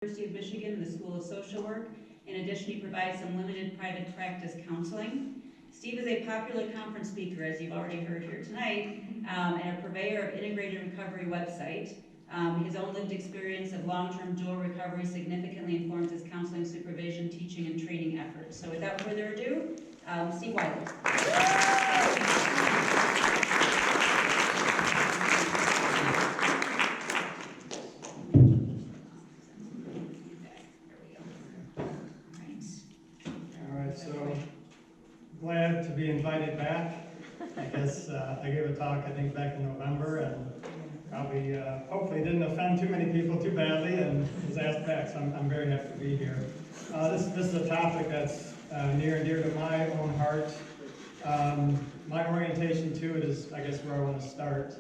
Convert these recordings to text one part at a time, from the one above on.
University of Michigan in the School of Social Work. In addition, he provides some limited private practice counseling. Steve is a popular conference speaker, as you've already heard here tonight, and a purveyor of integrated recovery website. His own lived experience of long-term dual recovery significantly informs his counseling, supervision, teaching, and training efforts. So without further ado, Steve Wiley. Glad to be invited back. I guess I gave a talk, I think, back in November, and probably, hopefully didn't offend too many people too badly, and was asked back, so I'm very happy to be here. This is a topic that's near and dear to my own heart. My orientation to it is, I guess, where I want to start,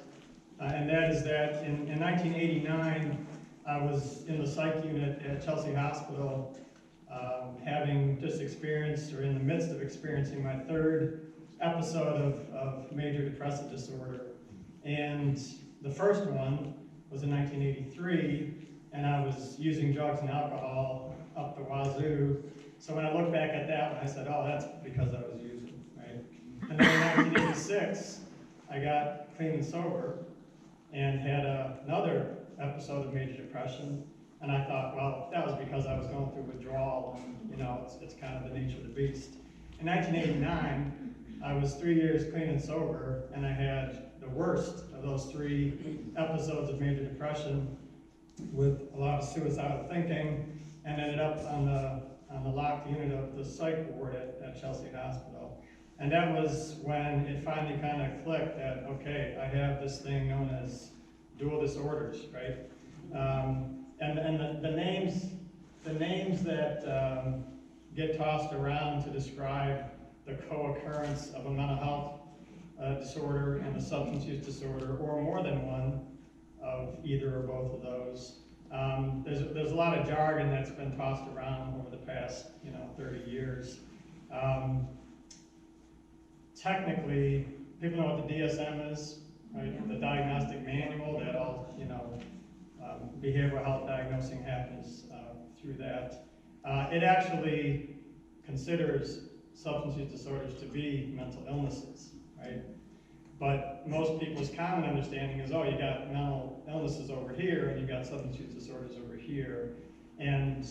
and that is that in 1989, I was in the psych unit at Chelsea Hospital, having just experienced, or in the midst of experiencing, my third episode of major depressive disorder. And the first one was in 1983, and I was using drugs and alcohol up the wazoo. So when I look back at that one, I said, oh, that's because I was using, right? And then in 1986, I got clean and sober and had another episode of major depression. And I thought, well, that was because I was going through withdrawal, and it's kind of the nature of the beast. In 1989, I was 3 years clean and sober, and I had the worst of those 3 episodes of major depression with a lot of suicidal thinking, and ended up on the locked unit of the psych ward at Chelsea Hospital. And that was when it finally kind of clicked that, okay, I have this thing known as dual disorders, right? And the names that get tossed around to describe the co-occurrence of a mental health disorder and a substance use disorder, or more than one of either or both of those. There's a lot of jargon that's been tossed around over the past 30 years. Technically, people know what the DSM is, right? Yeah. The diagnostic manual that all behavioral health diagnosing happens through that. It actually considers substance use disorders to be mental illnesses, right? But most people's common understanding is, oh, you got mental illnesses over here and you got substance use disorders over here. And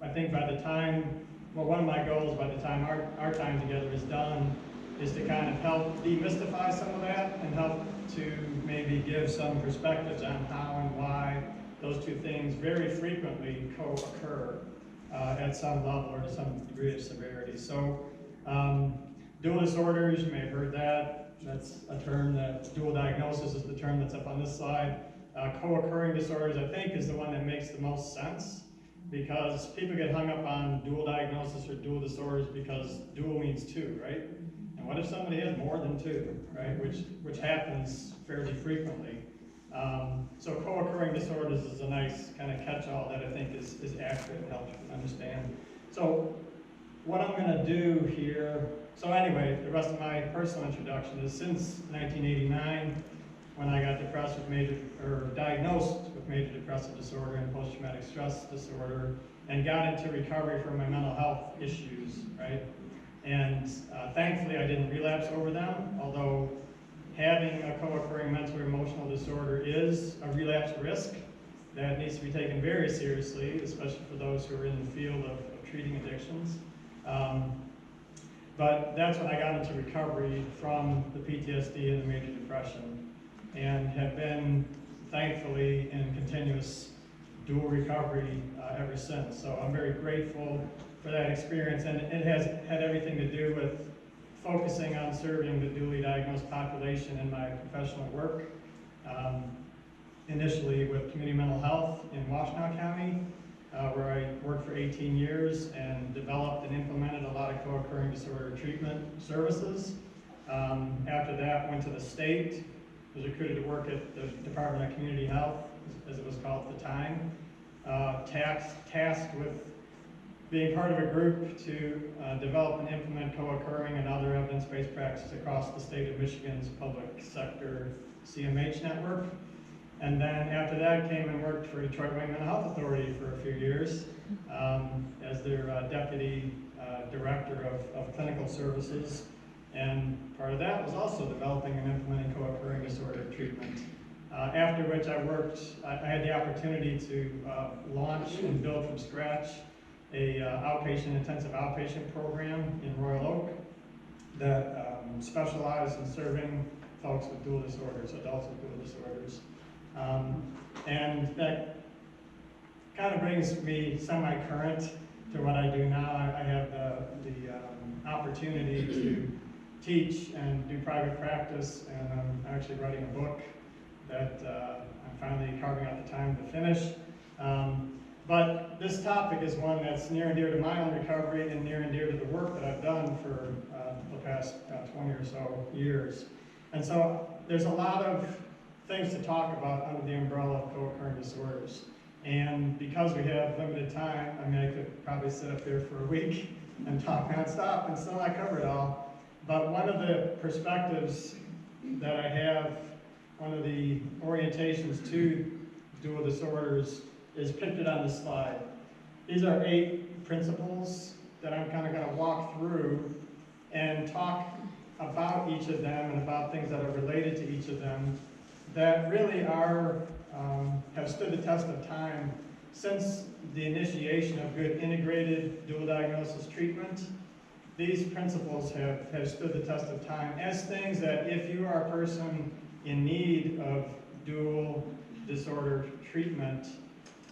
I think by the time, well, one of my goals by the time our time together is done is to kind of help demystify some of that and help to maybe give some perspectives on how and why those two things very frequently co-occur at some level or to some degree of severity. So dual disorders, you may have heard that. That's a term that, dual diagnosis is the term that's up on this slide. Co-occurring disorders, I think, is the one that makes the most sense, because people get hung up on dual diagnosis or dual disorders because dual means two, right? And what if somebody has more than two, right? Which happens fairly frequently. So co-occurring disorders is a nice kind of catch-all that I think is accurate and helps you understand. So what I'm going to do here, so anyway, the rest of my personal introduction is since 1989, when I got depressed with diagnosed with major depressive disorder and post-traumatic stress disorder, and got into recovery from my mental health issues, right? And thankfully I didn't relapse over them, although having a co-occurring mental or emotional disorder is a relapse risk that needs to be taken very seriously, especially for those who are in the field of treating addictions. But that's when I got into recovery from the PTSD and the major depression, and have been, thankfully, in continuous dual recovery ever since. So I'm very grateful for that experience, and it has had everything to do with focusing on serving the dually diagnosed population in my professional work. Initially with community mental health in Washtenaw County, where I worked for 18 years and developed and implemented a lot of co-occurring disorder treatment services. After that, went to the state, was recruited to work at the Department of Community Health, as it was called at the time, tasked with being part of a group to develop and implement co-occurring and other evidence-based practices across the state of Michigan's public sector CMH network. And then after that, came and worked for Detroit Wayne Mental Health Authority for a few years as their deputy director of clinical services. And part of that was also developing and implementing co-occurring disorder treatment. After which I had the opportunity to launch and build from scratch a intensive outpatient program in Royal Oak that specialized in serving folks with dual disorders, adults with dual disorders. And that kind of brings me semi-current to what I do now. I have the opportunity to teach and do private practice, and I'm actually writing a book that I'm finally carving out the time to finish. But this topic is one that's near and dear to my own recovery and near and dear to the work that I've done for the past 20 or so years. And so there's a lot of things to talk about under the umbrella of co-occurring disorders. And because we have limited time, I mean, I could probably sit up here for a week and talk nonstop and still not cover it all. But one of the perspectives that I have, one of the orientations to dual disorders is pictured on this slide. These are 8 principles that I'm kind of going to walk through and talk about each of them and about things that are related to each of them that really have stood the test of time since the initiation of good integrated dual diagnosis treatment. These principles have stood the test of time as things that if you are a person in need of dual disorder treatment,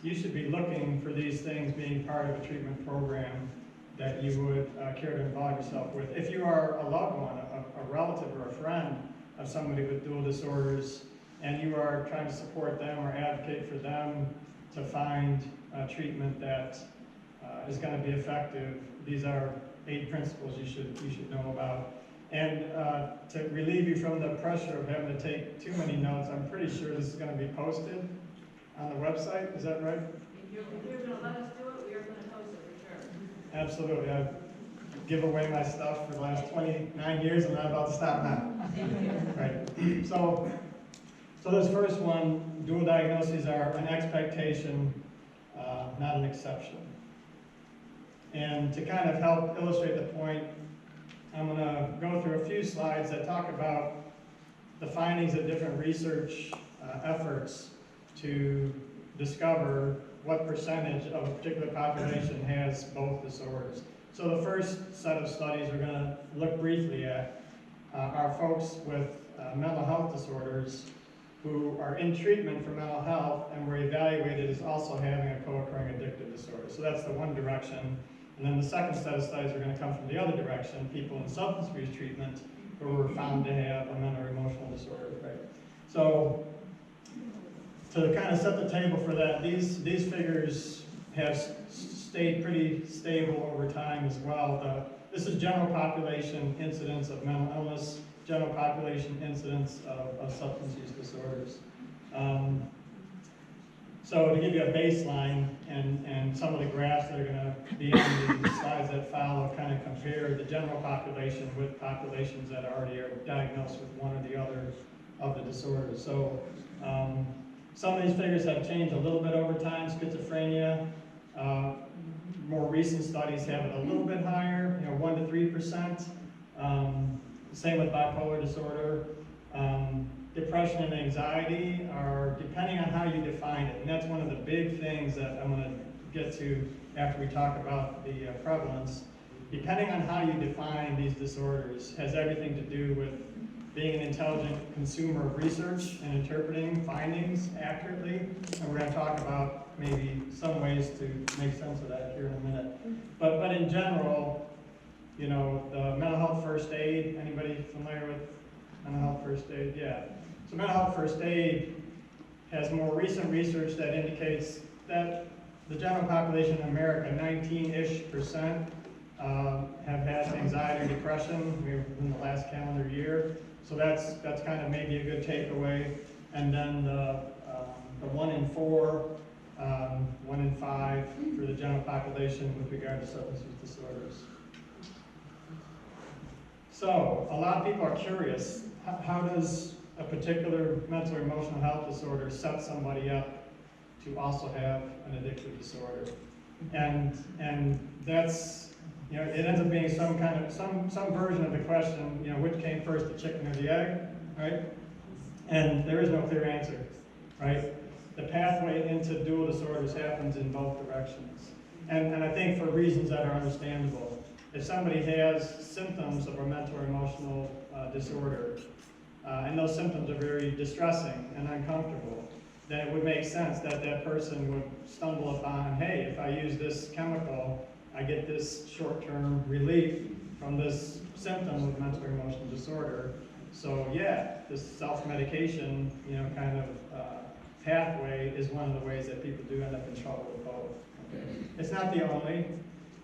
you should be looking for these things being part of a treatment program that you would care to involve yourself with. If you are a loved one, a relative or a friend of somebody with dual disorders, and you are trying to support them or advocate for them to find treatment that is going to be effective, these are 8 principles you should know about. And to relieve you from the pressure of having to take too many notes, I'm pretty sure this is going to be posted on the website. Is that right? If you're going to let us do it, we are going to post it for sure. Absolutely. I've given away my stuff for the last 29 years. I'm not about to stop now. Right. So this first one, dual diagnoses are an expectation, not an exception. And to kind of help illustrate the point, I'm going to go through a few slides that talk about the findings of different research efforts to discover what percentage of a particular population has both disorders. So the first set of studies we're going to look briefly at are folks with mental health disorders who are in treatment for mental health and were evaluated as also having a co-occurring addictive disorder. So that's the one direction. And then the second set of studies are going to come from the other direction, people in substance abuse treatment who were found to have a mental or emotional disorder. Right? So to kind of set the table for that, these figures have stayed pretty stable over time as well. This is general population incidence of mental illness, general population incidence of substance use disorders. So to give you a baseline and some of the graphs that are going to be on the slides that follow kind of compare the general population with populations that already are diagnosed with one or the other of the disorders. So some of these figures have changed a little bit over time. Schizophrenia, more recent studies have it a little bit higher, 1 to 3%. Same with bipolar disorder. Depression and anxiety are depending on how you define it, and that's one of the big things that I'm going to get to after we talk about the prevalence. Depending on how you define these disorders has everything to do with being an intelligent consumer of research and interpreting findings accurately, and we're going to talk about maybe some ways to make sense of that here in a minute. But in general, the mental health first aid, anybody familiar with mental health first aid? Yeah. So mental health first aid has more recent research that indicates that the general population in America, 19-ish%, have had anxiety or depression in the last calendar year. So that's kind of maybe a good takeaway. And then the 1 in 4, 1 in 5 for the general population with regard to substance use disorders. So a lot of people are curious, how does a particular mental or emotional health disorder sets somebody up to also have an addictive disorder. And that's, you know, it ends up being some kind of, some version of the question, you know, which came first, the chicken or the egg, right? And there is no clear answer, right? The pathway into dual disorders happens in both directions. And I think for reasons that are understandable. If somebody has symptoms of a mental or emotional disorder, and those symptoms are very distressing and uncomfortable, then it would make sense that that person would stumble upon, hey, if I use this chemical, I get this short-term relief from this symptom of mental or emotional disorder. So yeah, this self-medication, you know, kind of pathway is one of the ways that people do end up in trouble with both. Okay. It's not the only,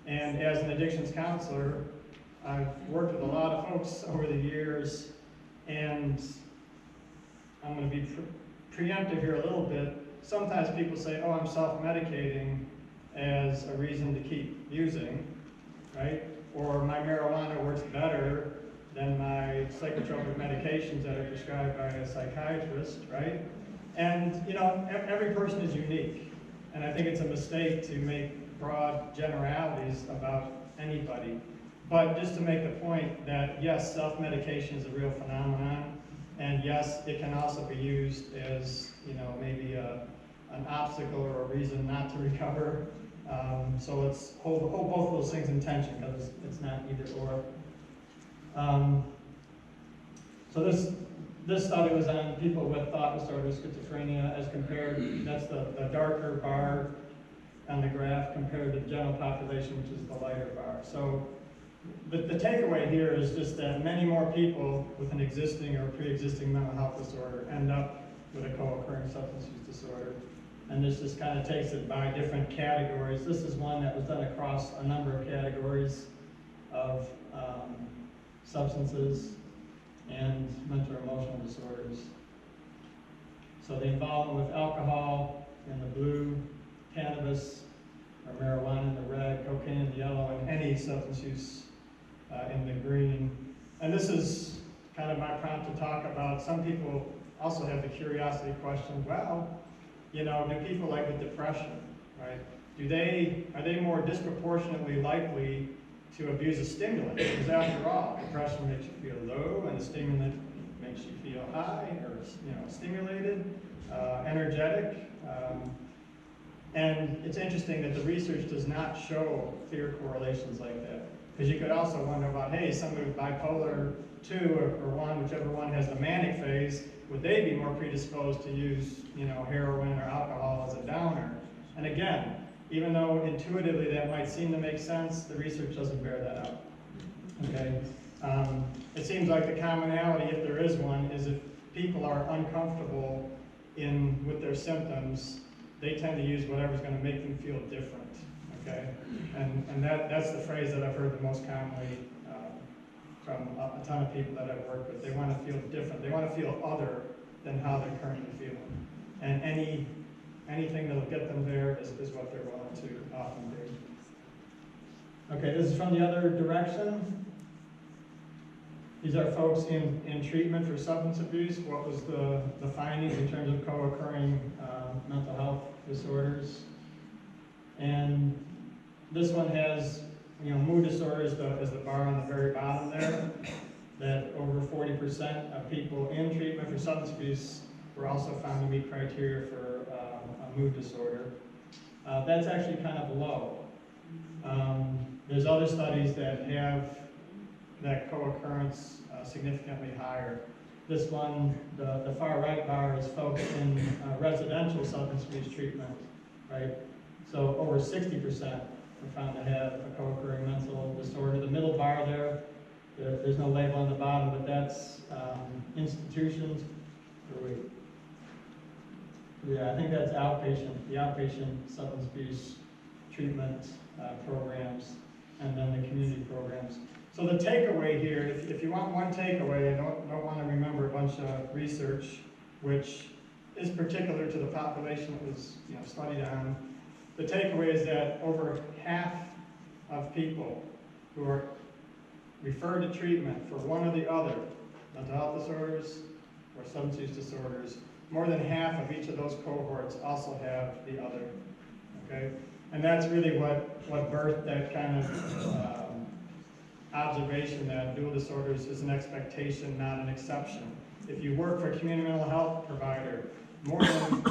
and as an addictions counselor, I've worked with a lot of folks over the years, and I'm going to be preemptive here a little bit. Sometimes people say, oh, I'm self-medicating as a reason to keep using, right? Or my marijuana works better than my psychotropic medications that are prescribed by a psychiatrist, right? And, you know, every person is unique. And I think it's a mistake to make broad generalities about anybody. But just to make the point that, yes, self-medication is a real phenomenon. And yes, it can also be used as, you know, maybe an obstacle or a reason not to recover. So let's hold both of those things in tension, because it's not either or. So this study was on people with thought disorder, schizophrenia, as compared, that's the darker bar on the graph, compared to the general population, which is the lighter bar. So the takeaway here is just that many more people with an existing or pre-existing mental health disorder end up with a co-occurring substance use disorder. And this just kind of takes it by different categories. This is one that was done across a number of categories of substances and mental or emotional disorders. So the involvement with alcohol in the blue, cannabis or marijuana in the red, cocaine in the yellow, and any substance use in the green. And this is kind of my prompt to talk about. Some people also have the curiosity question, well, you know, do people like with depression, right? Are they more disproportionately likely to abuse a stimulant? Because after all, depression makes you feel low, and the stimulant makes you feel high, or, you know, stimulated, energetic. And it's interesting that the research does not show clear correlations like that. Because you could also wonder about, hey, somebody with bipolar 2 or 1, whichever one has the manic phase, would they be more predisposed to use, you know, heroin or alcohol as a downer? And again, even though intuitively that might seem to make sense, the research doesn't bear that out. Okay? It seems like the commonality, if there is one, is if people are uncomfortable with their symptoms, they tend to use whatever's going to make them feel different. Okay? And that's the phrase that I've heard the most commonly from a ton of people that I've worked with. They want to feel different. They want to feel other than how they're currently feeling. And anything that'll get them there is what they're willing to often do. Okay, this is from the other direction. These are folks in treatment for substance abuse. What was the findings in terms of co-occurring mental health disorders? And this one has, you know, mood disorder is the bar on the very bottom there, that over 40% of people in treatment for substance abuse were also found to meet criteria for a mood disorder. That's actually kind of low. There's other studies that have that co-occurrence significantly higher. This one, the far right bar, is folks in residential substance abuse treatment, right? So over 60% were found to have a co-occurring mental disorder. The middle bar there's no label on the bottom, but that's institutions. Yeah, I think that's the outpatient substance abuse treatment programs, and then the community programs. So the takeaway here, if you want one takeaway, I don't want to remember a bunch of research, which is particular to the population that was, you know, studied on. The takeaway is that over half of people who are referred to treatment for one or the other, mental health disorders, or substance use disorders, more than half of each of those cohorts also have the other, okay? And that's really what birthed that kind of observation that dual disorders is an expectation, not an exception. If you work for a community mental health provider, more than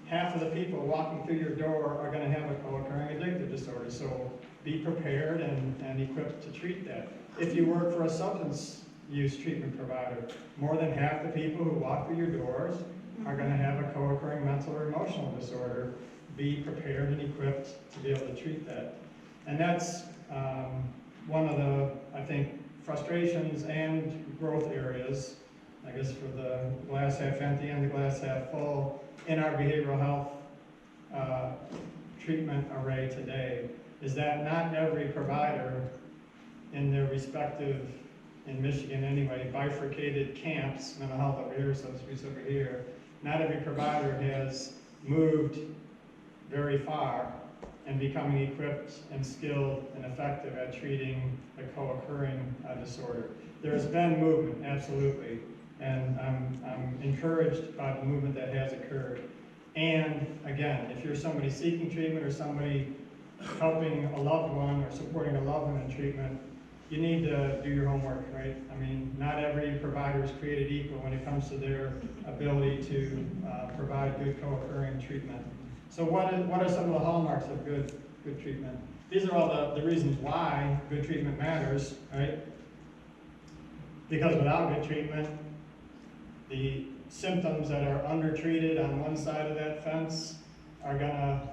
half of the people walking through your door are going to have a co-occurring addictive disorder. So be prepared and equipped to treat that. If you work for a substance use treatment provider, more than half the people who walk through your doors are going to have a co-occurring mental or emotional disorder. Be prepared and equipped to be able to treat that. And that's one of the, I think, frustrations and growth areas, I guess, for the glass half empty and the glass half full in our behavioral health treatment array today, is that not every provider in their respective, in Michigan anyway, bifurcated camps, mental health over here, substance abuse over here, not every provider has moved very far in becoming equipped and skilled and effective at treating a co-occurring disorder. There's been movement, absolutely, and I'm encouraged by the movement that has occurred. And again, if you're somebody seeking treatment or somebody helping a loved one or supporting a loved one in treatment, you need to do your homework, right? I mean, not every provider is created equal when it comes to their ability to provide good co-occurring treatment. So what are some of the hallmarks of good treatment? These are all the reasons why good treatment matters, right? Because without good treatment, the symptoms that are undertreated on one side of that fence are gonna,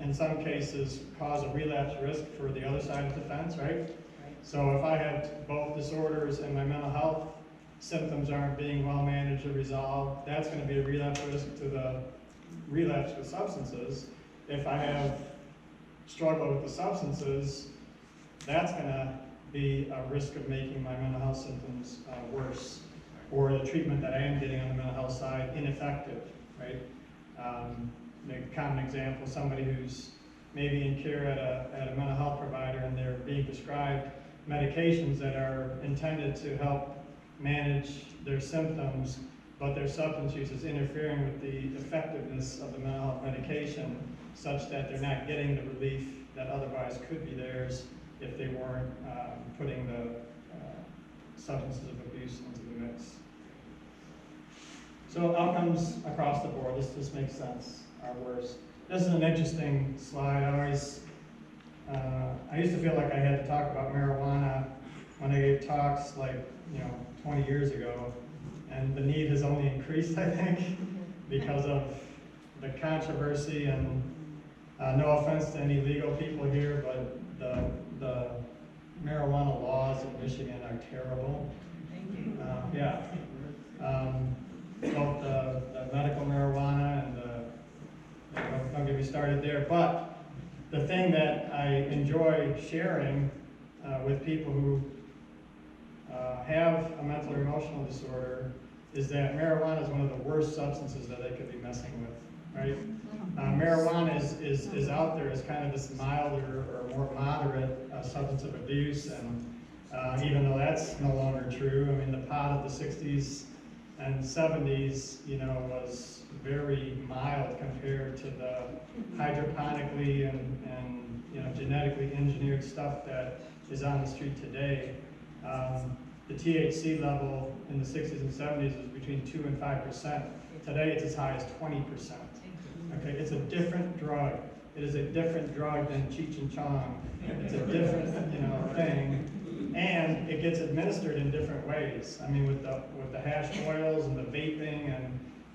in some cases, cause a relapse risk for the other side of the fence, right? So if I have both disorders and my mental health symptoms aren't being well managed or resolved, that's going to be a relapse risk to the relapse with substances. If I have struggle with the substances, that's going to be a risk of making my mental health symptoms worse, or the treatment that I am getting on the mental health side ineffective, right? A common example, somebody who's maybe in care at a mental health provider and they're being prescribed medications that are intended to help manage their symptoms, but their substance use is interfering with the effectiveness of the mental health medication such that they're not getting the relief that otherwise could be theirs if they weren't putting the substances of abuse into the mix. So outcomes across the board, this makes sense, are worse. This is an interesting slide. I used to feel like I had to talk about marijuana when I gave talks 20 years ago, and the need has only increased, I think, because of the controversy, and no offense to any legal people here, but the marijuana laws in Michigan are terrible. Thank you. Both the medical marijuana and don't get me started there, but the thing that I enjoy sharing with people who have a mental or emotional disorder is that marijuana is one of the worst substances that they could be messing with, right? Marijuana is out there as kind of this milder or more moderate substance of abuse, and even though that's no longer true, I mean, the pot of the 60s and 70s, was very mild compared to the hydroponically and genetically engineered stuff that is on the street today. The THC level in the 60s and 70s was between 2 and 5%. Today it's as high as 20%. Okay, it's a different drug. It is a different drug than Cheech and Chong. It's a different, thing, and it gets administered in different ways. I mean, with the hash oils and the vaping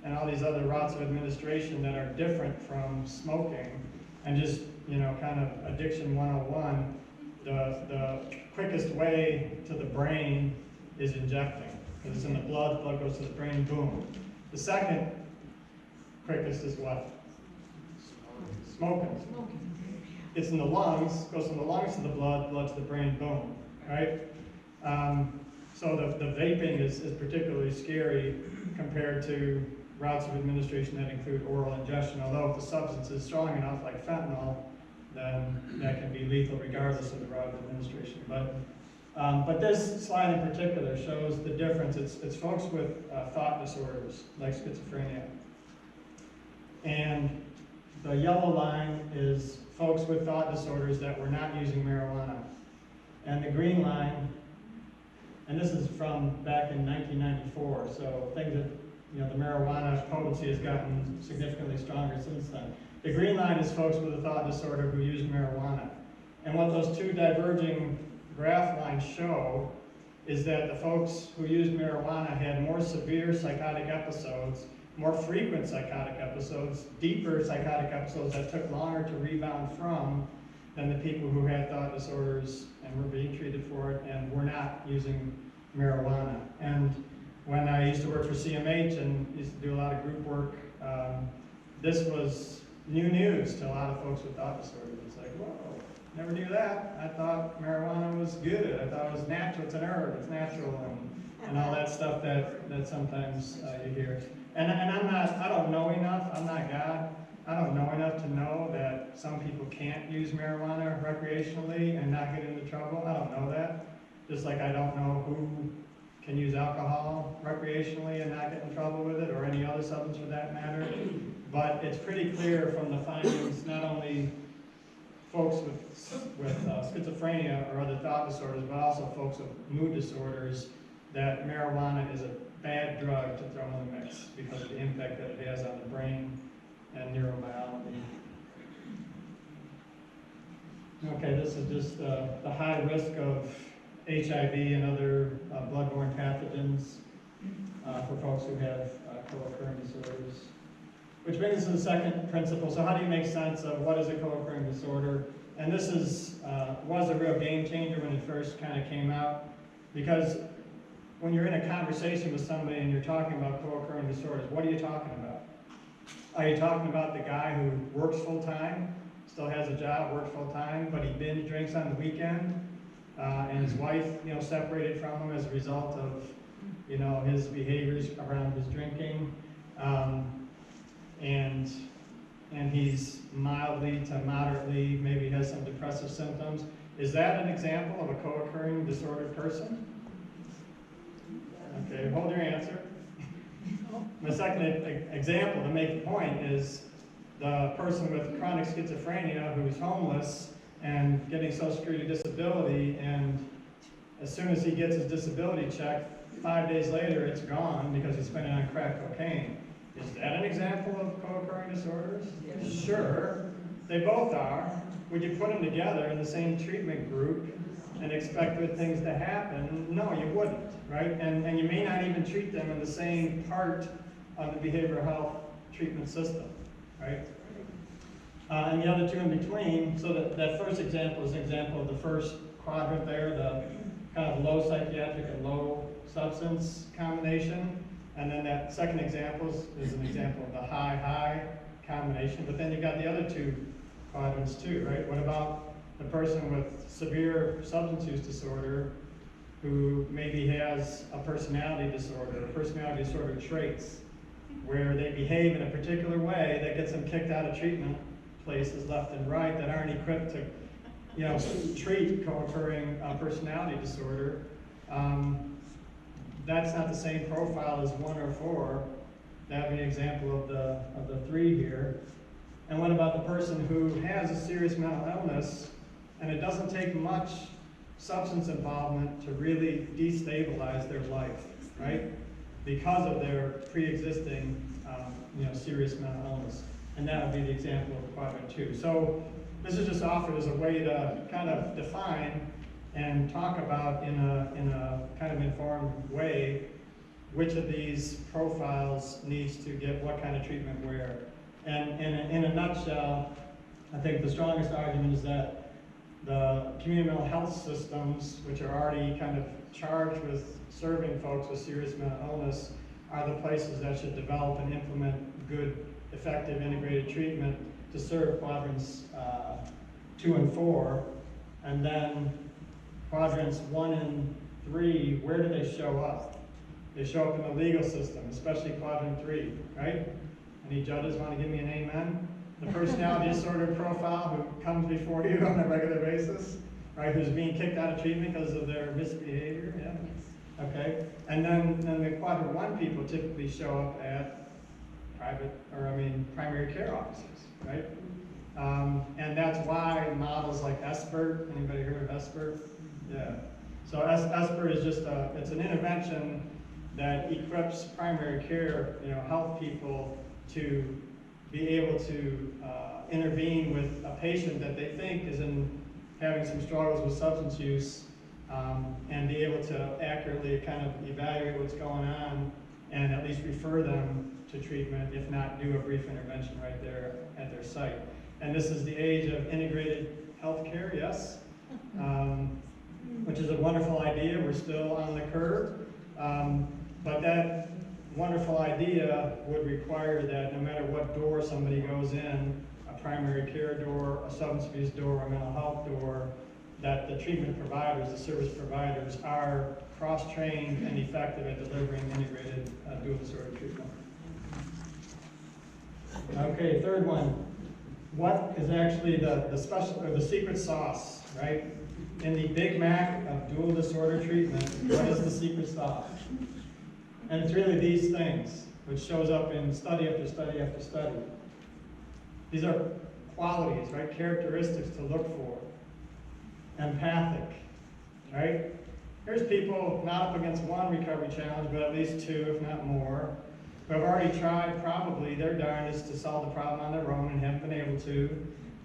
and all these other routes of administration that are different from smoking, and just kind of addiction 101. The quickest way to the brain is injecting, because it's in the blood goes to the brain, boom. The second quickest is what? Smoking. It's in the lungs, goes from the lungs to the blood to the brain, boom, right? So the vaping is particularly scary compared to routes of administration that include oral ingestion, although if the substance is strong enough, like fentanyl, then that can be lethal regardless of the route of administration. But But this slide in particular shows the difference. It's folks with thought disorders, like schizophrenia. And the yellow line is folks with thought disorders that were not using marijuana. And the green line, and this is from back in 1994, so things that, the marijuana potency has gotten significantly stronger since then. The green line is folks with a thought disorder who use marijuana. And what those two diverging graph lines show is that the folks who used marijuana had more severe psychotic episodes, more frequent psychotic episodes, deeper psychotic episodes that took longer to rebound from than the people who had thought disorders and were being treated for it and were not using marijuana. And when I used to work for CMH and used to do a lot of group work, this was new news to a lot of folks with thought disorders. It's like, whoa, never knew that. I thought marijuana was good. I thought it was natural. It's an herb. It's natural, and all that stuff that sometimes you hear. And I don't know enough. I'm not God. I don't know enough to know that some people can't use marijuana recreationally and not get into trouble. I don't know that. Just like I don't know who can use alcohol recreationally and not get in trouble with it, or any other substance for that matter. But it's pretty clear from the findings, not only folks with schizophrenia or other thought disorders, but also folks with mood disorders, that marijuana is a bad drug to throw in the mix because of the impact that it has on the brain and neurobiology. Okay, this is just the high risk of HIV and other bloodborne pathogens for folks who have co-occurring disorders. Which brings us to the second principle. So how do you make sense of what is a co-occurring disorder? And this was a real game changer when it first kind of came out, because when you're in a conversation with somebody and you're talking about co-occurring disorders, what are you talking about? Are you talking about the guy who works full-time, still has a job, works full-time, but he binge drinks on the weekend, and his wife, separated from him as a result of, his behaviors around his drinking, and he's mildly to moderately, maybe has some depressive symptoms? Is that an example of a co-occurring disordered person? Okay, hold your answer. The second example to make the point is the person with chronic schizophrenia who's homeless and getting Social Security disability, and as soon as he gets his disability check, 5 days later it's gone because he's spending it on crack cocaine. Is that an example of co-occurring disorders? Yes. Sure, they both are. Would you put them together in the same treatment group and expect good things to happen? No, you wouldn't, right? And you may not even treat them in the same part of the behavioral health treatment system, right? And the other two in between, so that first example is an example of the first quadrant there, the kind of low psychiatric and low substance combination. And then that second example is an example of the high combination. But then you've got the other two quadrants too, right? What about the person with severe substance use disorder who maybe has a personality disorder, or personality disorder traits, where they behave in a particular way that gets them kicked out of treatment places left and right that aren't equipped to, treat co-occurring personality disorder? That's not the same profile as 1 or 4. That would be an example of the 3 here. And what about the person who has a serious mental illness, and it doesn't take much substance involvement to really destabilize their life, right? Because of their pre-existing, serious mental illness. And that would be the example of quadrant 2. So this is just offered as a way to kind of define and talk about in a kind of informed way which of these profiles needs to get what kind of treatment where. And in a nutshell, I think the strongest argument is that the community mental health systems, which are already kind of charged with serving folks with serious mental illness, are the places that should develop and implement good, effective, integrated treatment to serve quadrants 2 and 4. And then quadrants 1 and 3, where do they show up? They show up in the legal system, especially quadrant 3, right? Any judges want to give me an amen? The personality disorder profile who comes before you on a regular basis, right, who's being kicked out of treatment because of their misbehavior, yeah? Yes. Okay, and then the quadrant 1 people typically show up at primary care offices, right? And that's why models like SBIRT, anybody heard of SBIRT? Yeah. So SBIRT is just it's an intervention that equips primary care, health people to be able to intervene with a patient that they think is having some struggles with substance use, and be able to accurately kind of evaluate what's going on and at least refer them to treatment, if not do a brief intervention right there at their site. And this is the age of integrated healthcare, yes? Which is a wonderful idea. We're still on the curve. But that wonderful idea would require that no matter what door somebody goes in, a primary care door, a substance abuse door, a mental health door, that the treatment providers, the service providers, are cross-trained and effective at delivering integrated dual disorder treatment. Okay, third one. What is actually the special or the secret sauce, right? In the Big Mac of dual disorder treatment, what is the secret sauce? And it's really these things, which shows up in study after study after study. These are qualities, right? Characteristics to look for. Empathic, right? Here's people not up against one recovery challenge, but at least 2, if not more, who have already tried probably their darndest to solve the problem on their own and haven't been able to,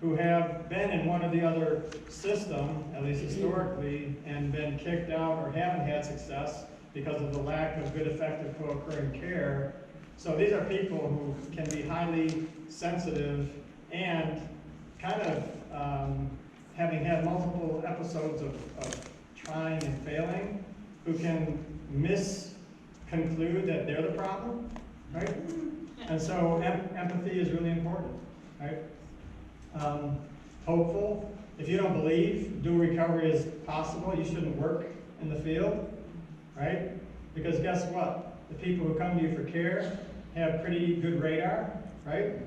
who have been in one or the other system, at least historically, and been kicked out or haven't had success because of the lack of good, effective, co-occurring care. So these are people who can be highly sensitive and kind of having had multiple episodes of trying and failing, who can misconclude that they're the problem, right? And so empathy is really important, right? Hopeful. If you don't believe dual recovery is possible, you shouldn't work in the field, right? Because guess what? The people who come to you for care have pretty good radar, right?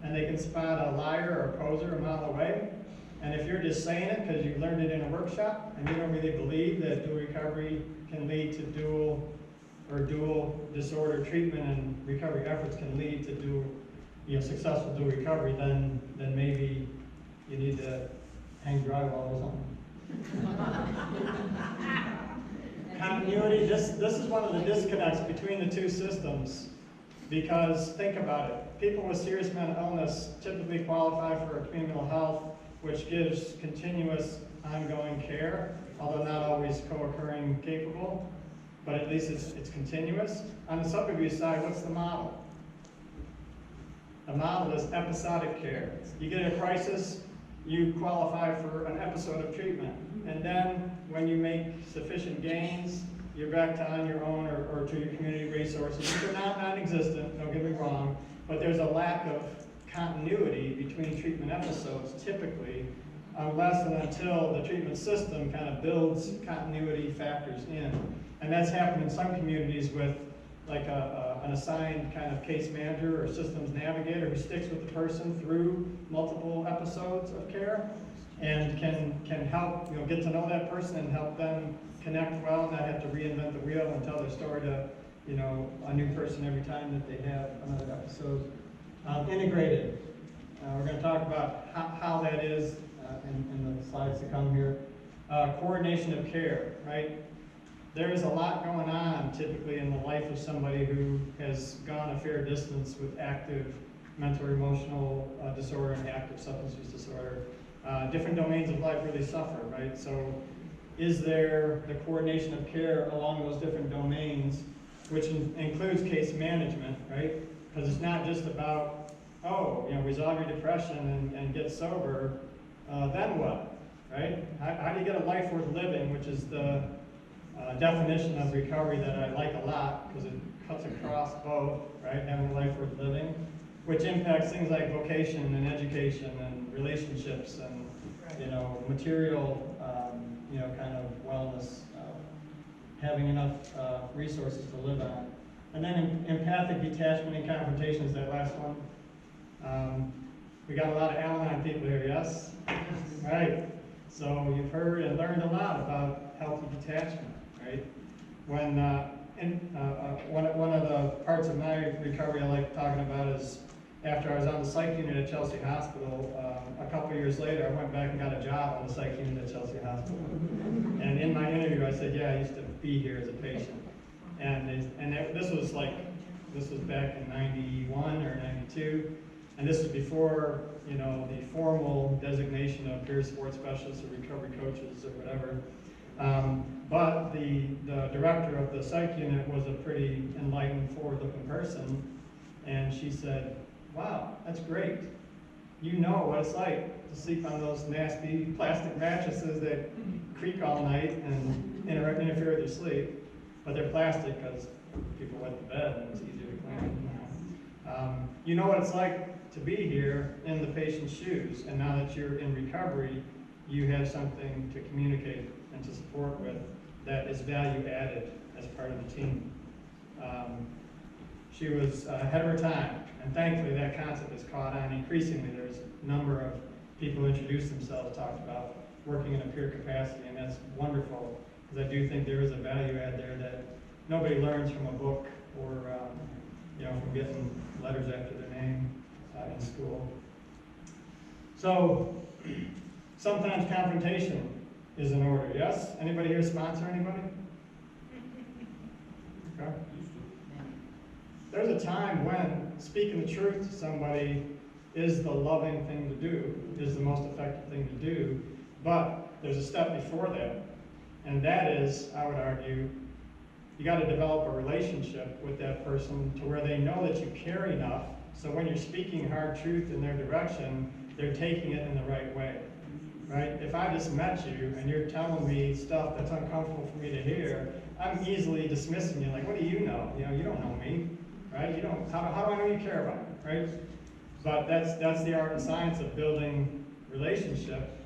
And they can spot a liar or a poser a mile away. And if you're just saying it because you learned it in a workshop and you don't really believe that dual recovery can lead to dual disorder treatment and recovery efforts can lead to successful dual recovery, then maybe you need to hang drywall or something. Continuity, this is one of the disconnects between the two systems, because think about it. People with serious mental illness typically qualify for a community mental health, which gives continuous ongoing care, although not always co-occurring capable, but at least it's continuous. On the subabuse side, what's the model? The model is episodic care. You get a crisis, you qualify for an episode of treatment. And then when you make sufficient gains, you're back to on your own or to your community resources, which are not non-existent, don't get me wrong, but there's a lack of continuity between treatment episodes typically, unless and until the treatment system kind of builds continuity factors in. And that's happened in some communities with like an assigned kind of case manager or systems navigator who sticks with the person through multiple episodes of care and can help get to know that person and help them connect well, not have to reinvent the wheel and tell their story to a new person every time that they have another episode. Integrated. We're going to talk about how that is in the slides to come here. Coordination of care, right? There is a lot going on typically in the life of somebody who has gone a fair distance with active mental or emotional disorder and active substance use disorder. Different domains of life really suffer, right? So is there the coordination of care along those different domains, which includes case management, right? Because it's not just about, resolve your depression and get sober, then what, right? How do you get a life worth living, which is the definition of recovery that I like a lot, because it cuts across both, right? Having a life worth living, which impacts things like vocation and education and relationships and, material, kind of wellness, having enough resources to live on. And then empathic detachment and confrontation is that last one. We got a lot of Al-Anon people here, yes? Right. So you've heard and learned a lot about healthy detachment, right? When, one of the parts of my recovery I like talking about is after I was on the psych unit at Chelsea Hospital, a couple years later, I went back and got a job on the psych unit at Chelsea Hospital. And in my interview, I said, yeah, I used to be here as a patient. This was back in 91 or 92. And this was before, you know, the formal designation of peer support specialists or recovery coaches or whatever. But the director of the psych unit was a pretty enlightened, forward-looking person. And she said, wow, that's great. You know what it's like to sleep on those nasty plastic mattresses that creak all night and interfere with your sleep. But they're plastic because people wet the bed and it's easier to clean. You know what it's like to be here in the patient's shoes, and now that you're in recovery, you have something to communicate and to support with that is value added as part of the team. She was ahead of her time, and thankfully that concept is caught on. Increasingly, there's a number of people who introduce themselves, talked about working in a peer capacity, and that's wonderful, because I do think there is a value add there that nobody learns from a book or you know, from getting letters after their name in school. So sometimes confrontation is in order, yes? Anybody here sponsor anybody? Okay. There's a time when speaking the truth to somebody is the loving thing to do, is the most effective thing to do, but there's a step before that, and that is, I would argue, you got to develop a relationship with that person to where they know that you care enough, so when you're speaking hard truth in their direction, they're taking it in the right way, right? If I just met you and you're telling me stuff that's uncomfortable for me to hear, I'm easily dismissing you, like, what do you know? You know, you don't know me, right? You don't, how do I know you care about me, right? But that's the art and science of building relationship.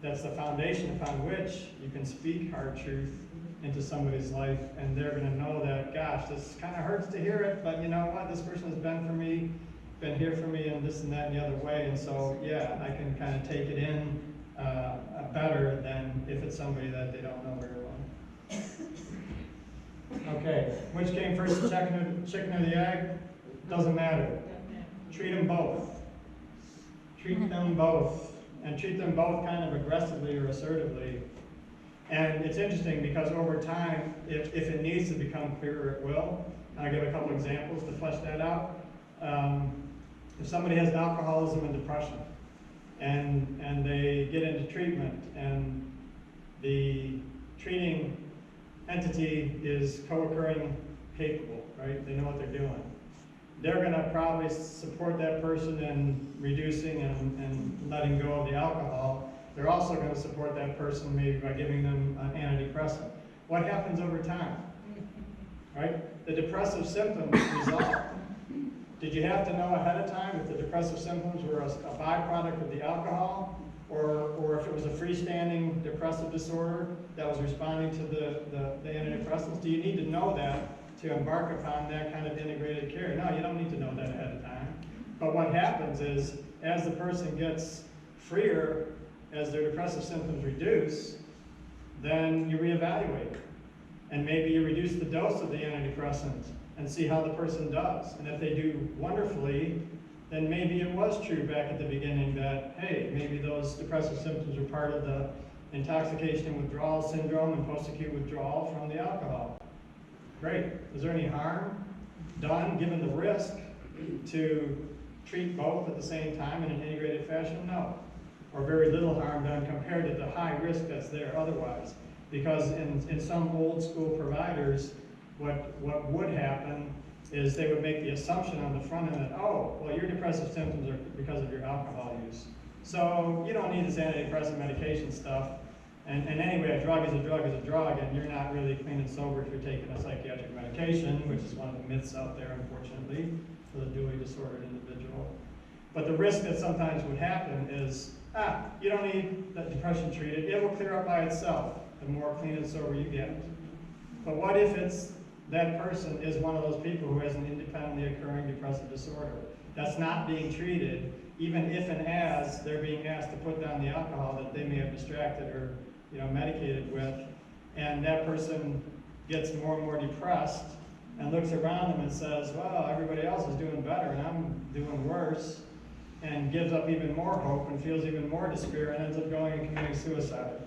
That's the foundation upon which you can speak hard truth into somebody's life, and they're going to know that, gosh, this kind of hurts to hear it, but you know what, this person has been for me, been here for me, and this and that and the other way, and so yeah, I can kind of take it in better than if it's somebody that they don't know very well. Okay, which came first, the chicken or the egg? Doesn't matter. Treat them both. Treat them both, and treat them both kind of aggressively or assertively. And it's interesting because over time, if it needs to become clearer, it will. I'll give a couple examples to flesh that out. If somebody has alcoholism and depression, and they get into treatment, and the treating entity is co-occurring capable, right? They know what they're doing. They're going to probably support that person in reducing and letting go of the alcohol. They're also going to support that person maybe by giving them an antidepressant. What happens over time? Right? The depressive symptoms resolve. Did you have to know ahead of time if the depressive symptoms were a byproduct of the alcohol, or if it was a freestanding depressive disorder that was responding to the antidepressants? Do you need to know that to embark upon that kind of integrated care? No, you don't need to know that ahead of time. But what happens is, as the person gets freer, as their depressive symptoms reduce, then you reevaluate. And maybe you reduce the dose of the antidepressant and see how the person does. And if they do wonderfully, then maybe it was true back at the beginning that, hey, maybe those depressive symptoms were part of the intoxication and withdrawal syndrome and post-acute withdrawal from the alcohol. Great. Is there any harm done, given the risk, to treat both at the same time in an integrated fashion? No. Or very little harm done compared to the high risk that's there otherwise. Because in some old school providers, what would happen is they would make the assumption on the front end that, oh, well, your depressive symptoms are because of your alcohol use. So you don't need this antidepressant medication stuff. And anyway, a drug is a drug is a drug, and you're not really clean and sober if you're taking a psychiatric medication, which is one of the myths out there, unfortunately, for the dually disordered individual. But the risk that sometimes would happen is, you don't need that depression treated. It will clear up by itself the more clean and sober you get. But what if it's that person is one of those people who has an independently occurring depressive disorder? that's not being treated, even if and as they're being asked to put down the alcohol that they may have distracted or, medicated with, and that person gets more and more depressed and looks around them and says, well, everybody else is doing better and I'm doing worse, and gives up even more hope and feels even more despair and ends up going and committing suicide.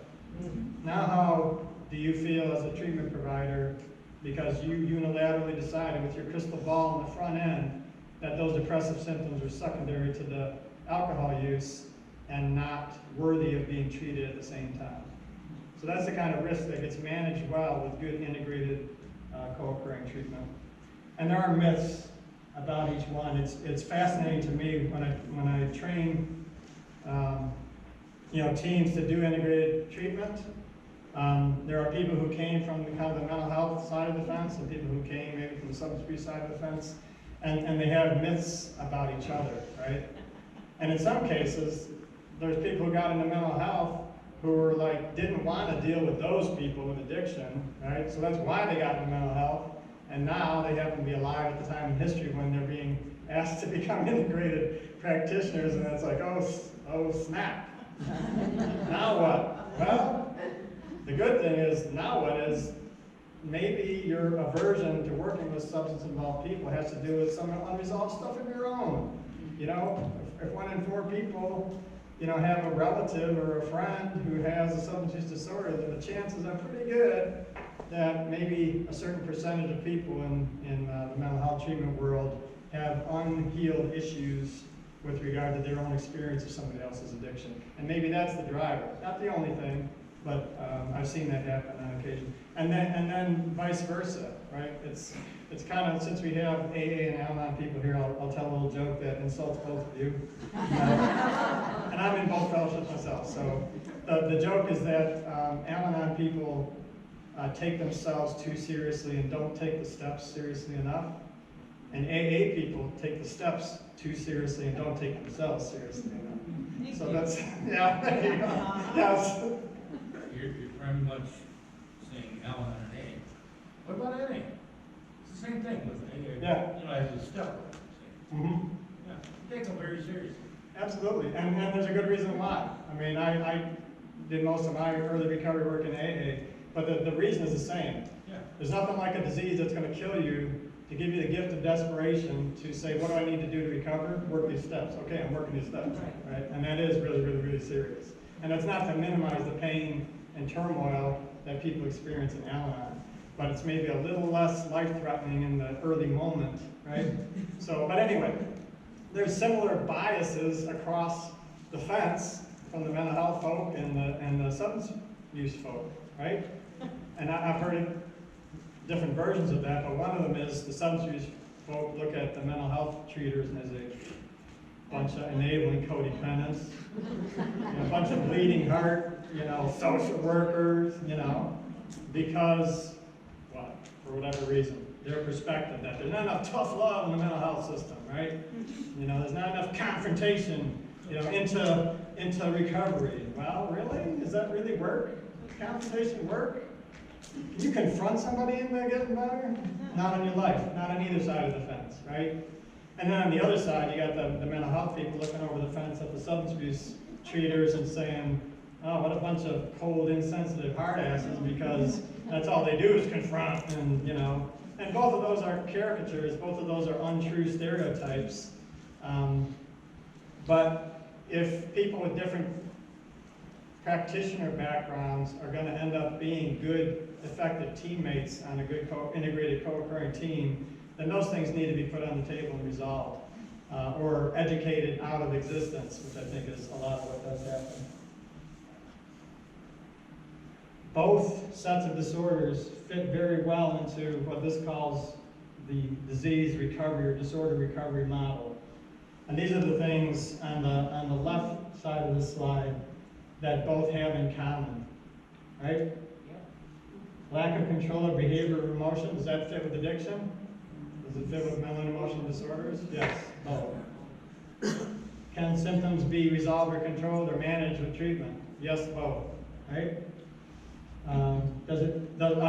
Now how do you feel as a treatment provider because you unilaterally decided with your crystal ball on the front end that those depressive symptoms were secondary to the alcohol use and not worthy of being treated at the same time? So that's the kind of risk that gets managed well with good integrated co-occurring treatment. And there are myths about each one. It's fascinating to me when I train teams to do integrated treatment. There are people who came from the kind of the mental health side of the fence and people who came maybe from the substance abuse side of the fence, and they have myths about each other, right? And in some cases, there's people who got into mental health who were didn't want to deal with those people with addiction, right? So that's why they got into mental health, and now they happen to be alive at the time in history when they're being asked to become integrated practitioners, and it's like, oh snap. Now what? Well, the good thing is, now what is, maybe your aversion to working with substance-involved people has to do with some unresolved stuff of your own. If 1 in 4 people have a relative or a friend who has a substance use disorder, then the chances are pretty good that maybe a certain percentage of people in the mental health treatment world have unhealed issues with regard to their own experience of somebody else's addiction. And maybe that's the driver. Not the only thing, but I've seen that happen on occasion. And then vice versa, right? It's kind of, since we have AA and Al-Anon people here, I'll tell a little joke that insults both of you. And I'm in both fellowships myself. So the joke is that Al-Anon people take themselves too seriously and don't take the steps seriously enough. And AA people take the steps too seriously and don't take themselves seriously enough. So that's, yeah, there you go. Yes. You're very much saying Al-Anon and AA. What about AA? It's the same thing with AA. Yeah. As a step. Mm-hmm. Yeah, take them very seriously. Absolutely, and there's a good reason why. I mean, I did most of my early recovery work in AA, but the reason is the same. Yeah. There's nothing like a disease that's going to kill you to give you the gift of desperation to say, what do I need to do to recover? Work these steps. Okay, I'm working these steps, right? And that is really, really, really serious. And it's not to minimize the pain and turmoil that people experience in Al-Anon, but it's maybe a little less life-threatening in the early moment, right? So, but anyway, there's similar biases across the fence from the mental health folk and the substance use folk, right? And I've heard different versions of that, but one of them is the substance use folk look at the mental health treaters as a bunch of enabling codependents, a bunch of bleeding heart, social workers, because, what, for whatever reason, their perspective that there's not enough tough love in the mental health system, right? There's not enough confrontation, into recovery. Well, really? Does that really work? Does confrontation work? Can you confront somebody into getting better? Not in your life, not on either side of the fence, right? And then on the other side, you got the mental health people looking over the fence at the substance abuse treaters and saying, oh, what a bunch of cold, insensitive hard asses, because that's all they do is confront, and both of those are caricatures, both of those are untrue stereotypes. But if people with different practitioner backgrounds are going to end up being good, effective teammates on a good integrated co-occurring team, then those things need to be put on the table and resolved, or educated out of existence, which I think is a lot of what does happen. Both sets of disorders fit very well into what this calls the disease recovery or disorder recovery model. And these are the things on the left side of this slide that both have in common, right? Yep. Lack of control of behavior or emotion, does that fit with addiction? Does it fit with mental and emotional disorders? Yes, both. Can symptoms be resolved or controlled or managed with treatment? Yes, both, right? Are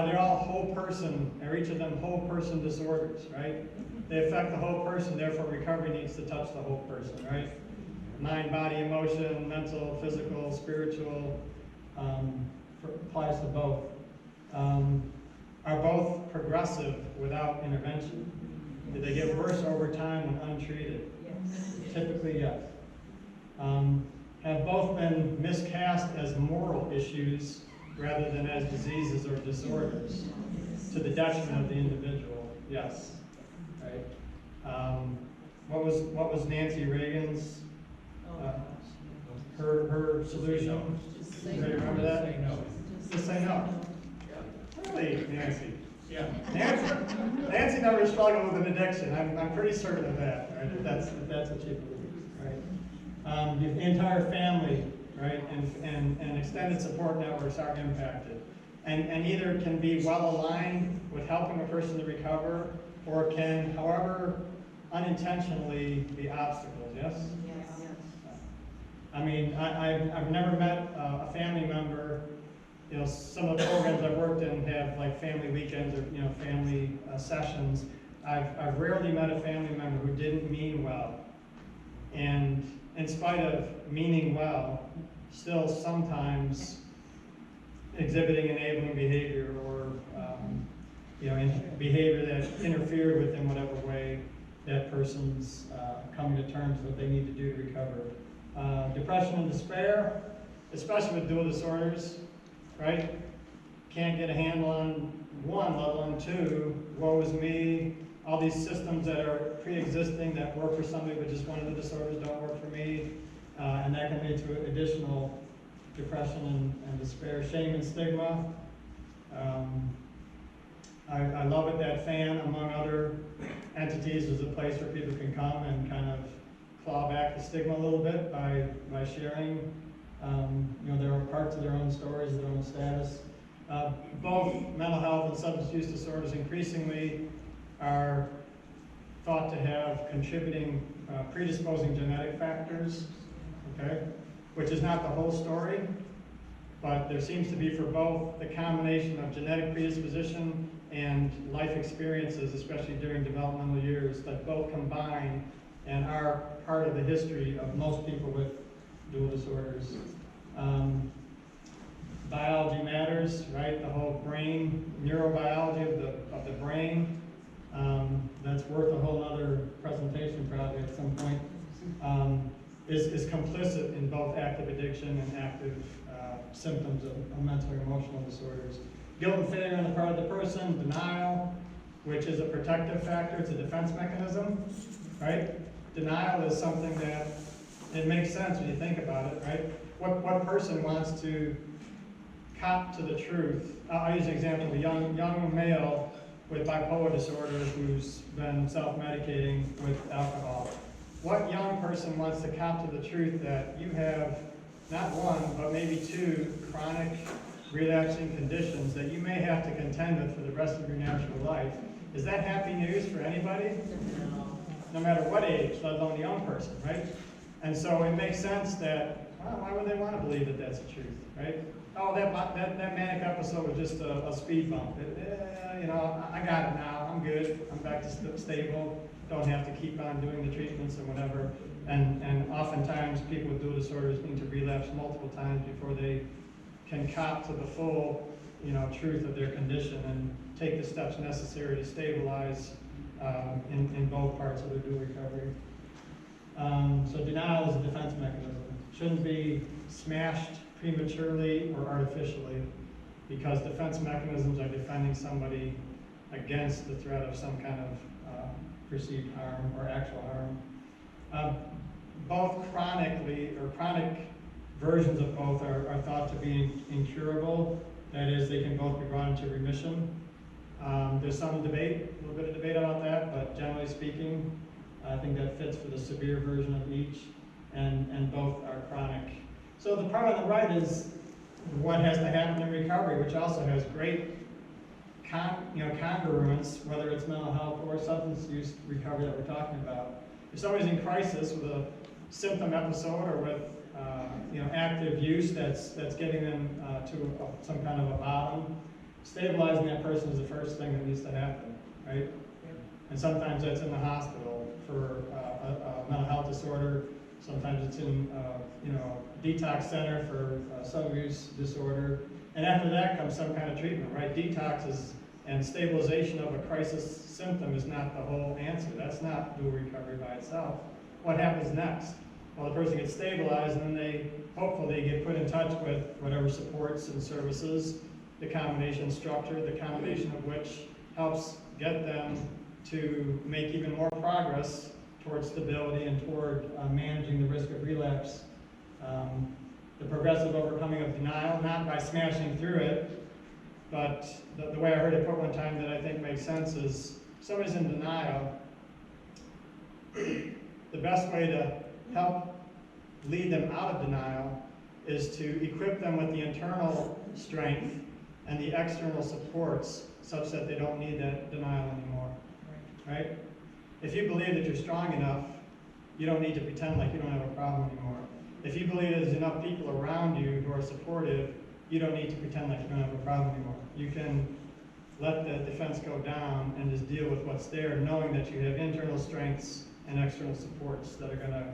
they all whole person, are each of them whole person disorders, right? they affect the whole person, therefore recovery needs to touch the whole person, right? Mind, body, emotion, mental, physical, spiritual, applies to both. Are both progressive without intervention? Do they get worse over time when untreated? Yes. Typically, yes. Have both been miscast as moral issues rather than as diseases or disorders to the detriment of the individual? Yes. Right. What was Nancy Reagan's her solution? Anybody remember that? Say no. Just say no. Really, Nancy? Yeah. Nancy never struggled with an addiction. I'm pretty certain of that, right? If that's what she believes, right? The entire family, right, and extended support networks are impacted, and either can be well aligned with helping a person to recover, or can, however, unintentionally be obstacles. Yes. Yes. I mean, I've never met a family member. You know, some of the programs I've worked in have like family weekends or, you know, family sessions. I've rarely met a family member who didn't mean well. And in spite of meaning well, still sometimes exhibiting enabling behavior or, you know, behavior that interfered with in whatever way that person's coming to terms with what they need to do to recover. Depression and despair, especially with dual disorders, right? Can't get a handle on one, let alone two. Woe is me. All these systems that are pre-existing that work for somebody but just one of the disorders don't work for me. And that can lead to additional depression and despair. Shame and stigma. I love it that FAN, among other entities, is a place where people can come and kind of claw back the stigma a little bit by sharing you know, there are parts of their own stories, their own status. Both mental health and substance use disorders increasingly are thought to have contributing, predisposing genetic factors, okay? Which is not the whole story, but there seems to be for both the combination of genetic predisposition and life experiences, especially during developmental years, that both combine and are part of the history of most people with dual disorders. Biology matters, right? The whole brain, neurobiology of the brain, that's worth a whole other presentation probably at some point, is complicit in both active addiction and active symptoms of mental or emotional disorders. Guilt and failure on the part of the person, denial, which is a protective factor, it's a defense mechanism, right? Denial is something that, it makes sense when you think about it, right? What person wants to cop to the truth? I'll use an example of a young male with bipolar disorder who's been self-medicating with alcohol. What young person wants to cop to the truth that you have not one, but maybe two chronic relapsing conditions that you may have to contend with for the rest of your natural life? Is that happy news for anybody? No matter what age, let alone a young person, right? And so it makes sense that, well, why would they want to believe that that's the truth, right? Oh, that manic episode was just a speed bump. You know, I got it now. I'm good. I'm back to stable. Don't have to keep on doing the treatments and whatever. And oftentimes people with dual disorders need to relapse multiple times before they can cop to the full, you know, truth of their condition and take the steps necessary to stabilize in both parts of their dual recovery. So denial is a defense mechanism. Shouldn't be smashed prematurely or artificially, because defense mechanisms are defending somebody against the threat of some kind of perceived harm or actual harm. Both chronic versions of both are thought to be incurable. That is, they can both be brought into remission. There's some debate, a little bit of debate about that, but generally speaking, I think that fits for the severe version of each, and both are chronic. So the part on the right is what has to happen in recovery, which also has great congruence, whether it's mental health or substance use recovery that we're talking about. If somebody's in crisis with a symptom episode or with active use that's getting them to some kind of a bottom, stabilizing that person is the first thing that needs to happen, right? And sometimes that's in the hospital for a mental health disorder. Sometimes it's in, detox center for substance disorder. And after that comes some kind of treatment, right? Detox is, and stabilization of a crisis symptom is not the whole answer. That's not dual recovery by itself. What happens next? Well, the person gets stabilized, and then they hopefully get put in touch with whatever supports and services, the combination structure, the combination of which helps get them to make even more progress towards stability and toward managing the risk of relapse. The progressive overcoming of denial, not by smashing through it, but the way I heard it put one time that I think makes sense is, somebody's in denial, the best way to help lead them out of denial is to equip them with the internal strength and the external supports such that they don't need that denial anymore, right? If you believe that you're strong enough, you don't need to pretend like you don't have a problem anymore. If you believe there's enough people around you who are supportive, you don't need to pretend like you don't have a problem anymore. You can let the defense go down and just deal with what's there, knowing that you have internal strengths and external supports that are going to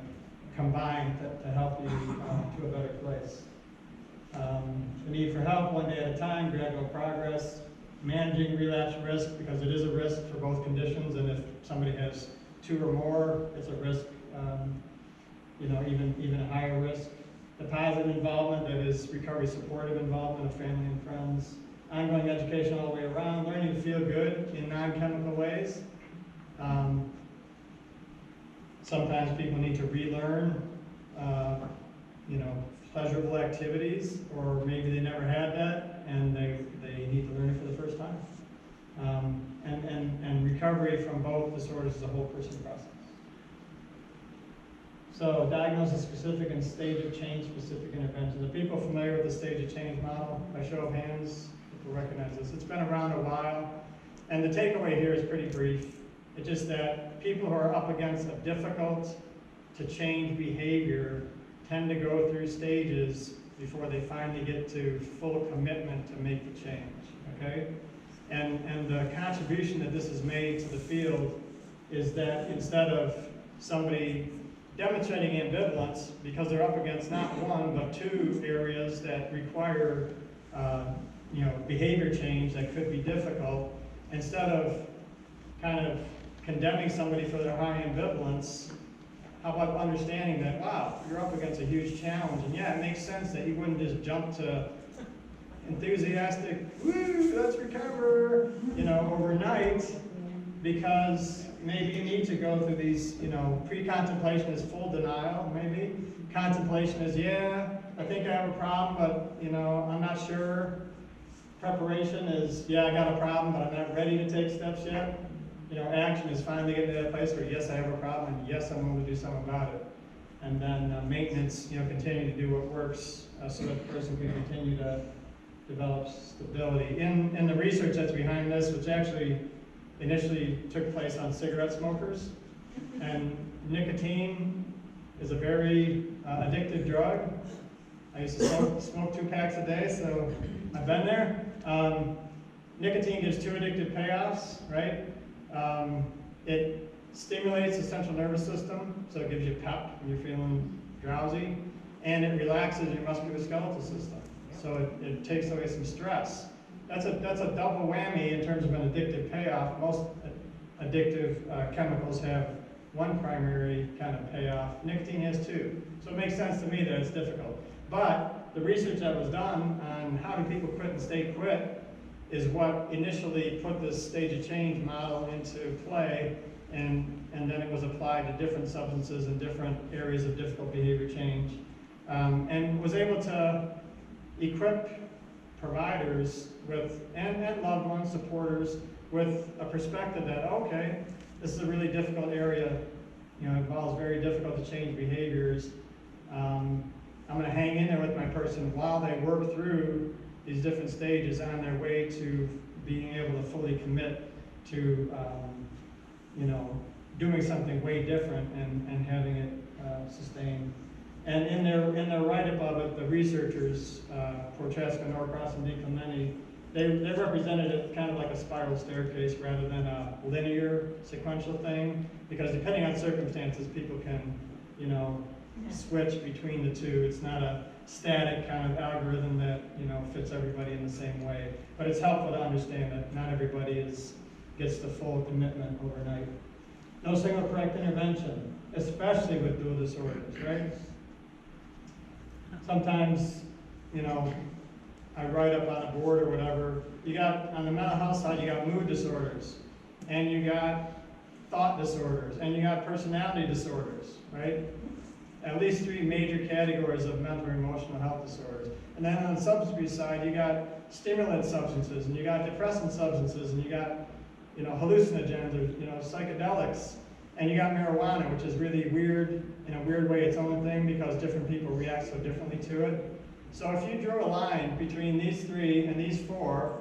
combine to help you to a better place. The need for help one day at a time, gradual progress, managing relapse risk, because it is a risk for both conditions, and if somebody has two or more, it's a risk, even a higher risk. The positive involvement, that is recovery supportive involvement of family and friends. Ongoing education all the way around, learning to feel good in non-chemical ways. Sometimes people need to relearn, pleasurable activities, or maybe they never had that, and they need to learn it for the first time. And recovery from both disorders is a whole person process. So diagnosis specific and stage of change specific interventions. Are people familiar with the stage of change model? By show of hands, people recognize this. It's been around a while, and the takeaway here is pretty brief. It's just that people who are up against a difficult to change behavior tend to go through stages before they finally get to full commitment to make the change, okay? And the contribution that this has made to the field is that instead of somebody demonstrating ambivalence because they're up against not one, but two areas that require behavior change that could be difficult, instead of kind of condemning somebody for their high ambivalence, how about understanding that, wow, you're up against a huge challenge, and yeah, it makes sense that you wouldn't just jump to enthusiastic, woo, let's recover, overnight, because maybe you need to go through these, pre-contemplation is full denial, maybe. Contemplation is, yeah, I think I have a problem, but, I'm not sure. Preparation is, yeah, I got a problem, but I'm not ready to take steps yet. Action is finally getting to that place where, yes, I have a problem, and yes, I'm going to do something about it. And then maintenance, continuing to do what works so that the person can continue to develop stability. In the research that's behind this, which actually initially took place on cigarette smokers, and nicotine is a very addictive drug. I used to smoke 2 packs a day, so I've been there. Nicotine gives 2 addictive payoffs, right? It stimulates the central nervous system, so it gives you pep when you're feeling drowsy, and it relaxes your musculoskeletal system, so it takes away some stress. That's a double whammy in terms of an addictive payoff. Most addictive chemicals have one primary kind of payoff. Nicotine has 2, so it makes sense to me that it's difficult. But the research that was done on how do people quit and stay quit is what initially put this stage of change model into play, and then it was applied to different substances and different areas of difficult behavior change, and was able to equip providers with, and loved ones, supporters, with a perspective that, okay, this is a really difficult area, involves very difficult to change behaviors. I'm going to hang in there with my person while they work through these different stages on their way to being able to fully commit to, doing something way different and having it sustained. And in their write-up of it, the researchers, Prochaska, Norcross, and DiClemente, they represented it kind of like a spiral staircase rather than a linear sequential thing, because depending on circumstances, people can, you know, switch between the two. It's not a static kind of algorithm that, you know, fits everybody in the same way. But it's helpful to understand that not everybody gets the full commitment overnight. No single correct intervention, especially with dual disorders, right? Sometimes, you know, I write up on a board or whatever, you got, on the mental health side, you got mood disorders, and you got thought disorders, and you got personality disorders, right? At least 3 major categories of mental or emotional health disorders. And then on the substance abuse side, you got stimulant substances, and you got depressant substances, and you got, you know, hallucinogens, or, you know, psychedelics, and you got marijuana, which is really weird, in a weird way, its own thing, because different people react so differently to it. So if you drew a line between these 3 and these 4,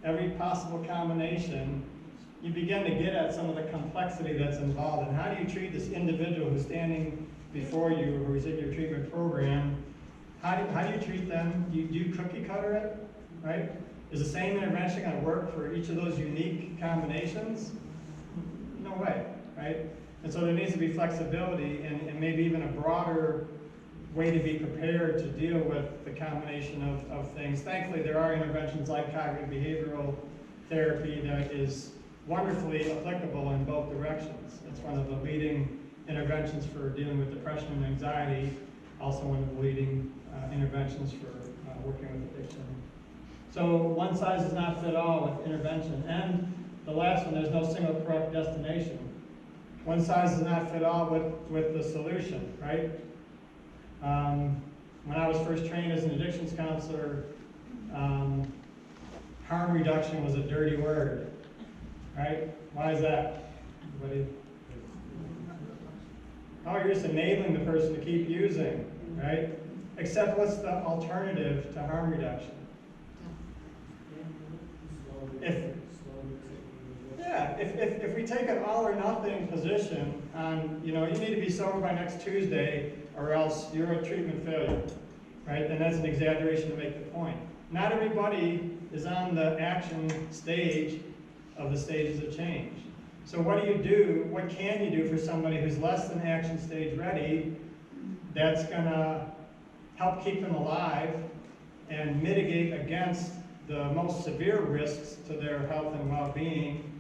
every possible combination, you begin to get at some of the complexity that's involved. And how do you treat this individual who's standing before you, or who's in your treatment program? How do you treat them? Do you cookie cutter it, right? Is the same intervention going to work for each of those unique combinations? No way, right? And so there needs to be flexibility and maybe even a broader way to be prepared to deal with the combination of things. Thankfully, there are interventions like cognitive behavioral therapy that is wonderfully applicable in both directions. It's one of the leading interventions for dealing with depression and anxiety, also one of the leading interventions for working with addiction. So one size does not fit all with intervention. And the last one, there's no single correct destination. One size does not fit all with the solution, right? When I was first trained as an addictions counselor, harm reduction was a dirty word, right? Why is that? Anybody? Oh, you're just enabling the person to keep using, right? Except what's the alternative to harm reduction? If we take an all or nothing position on, you know, you need to be sober by next Tuesday or else you're a treatment failure, right? Then that's an exaggeration to make the point. Not everybody is on the action stage of the stages of change. So what do you do? What can you do for somebody who's less than action stage ready that's gonna help keep them alive and mitigate against the most severe risks to their health and well-being,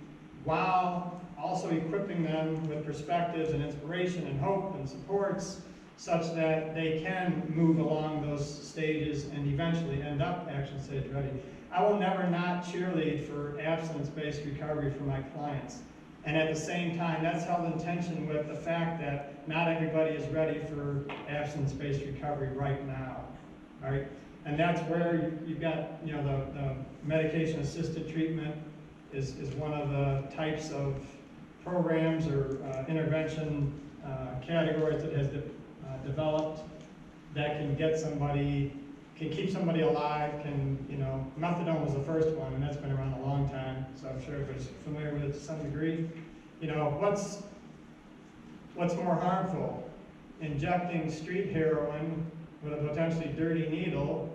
while also equipping them with perspectives and inspiration and hope and supports such that they can move along those stages and eventually end up action stage ready. I will never not cheerlead for abstinence-based recovery for my clients. And at the same time, that's held in tension with the fact that not everybody is ready for abstinence-based recovery right now, right? And that's where you've got, you know, the medication-assisted treatment is one of the types of programs or intervention categories that has developed that can get somebody, can keep somebody alive, can, you know, methadone was the first one, and that's been around a long time, so I'm sure everybody's familiar with it to some degree. You know, what's more harmful? Injecting street heroin with a potentially dirty needle,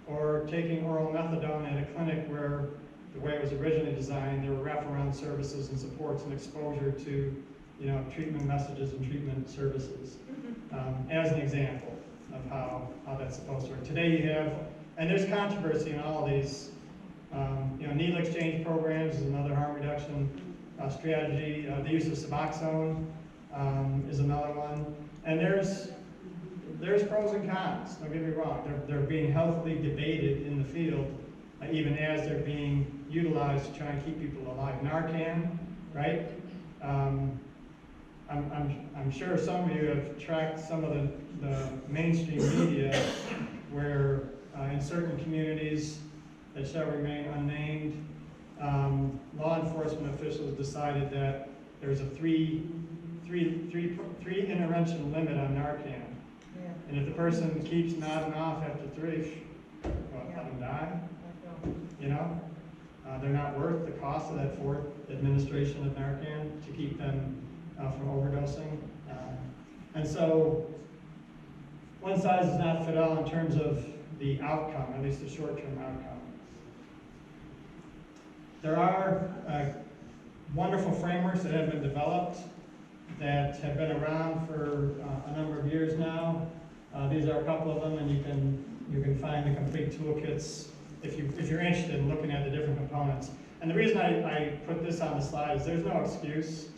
or taking oral methadone at a clinic where, the way it was originally designed, there were wraparound services and supports and exposure to, you know, treatment messages and treatment services, as an example of how that's supposed to work. Today you have, and there's controversy in all of these, you know, needle exchange programs is another harm reduction strategy. The use of Suboxone is another one. And there's pros and cons, don't get me wrong. They're being healthily debated in the field, even as they're being utilized to try and keep people alive. Narcan, right? I'm sure some of you have tracked some of the mainstream media where in certain communities that shall remain unnamed, law enforcement officials decided that there's a three intervention limit on Narcan. Yeah. And if the person keeps nodding off after 3, well, let them die, you know? They're not worth the cost of that 4th administration of Narcan to keep them from overdosing. And so one size does not fit all in terms of the outcome, at least the short-term outcome. There are wonderful frameworks that have been developed that have been around for a number of years now. These are a couple of them, and you can find the complete toolkits if you're interested in looking at the different components. And the reason I put this on the slide is there's no excuse.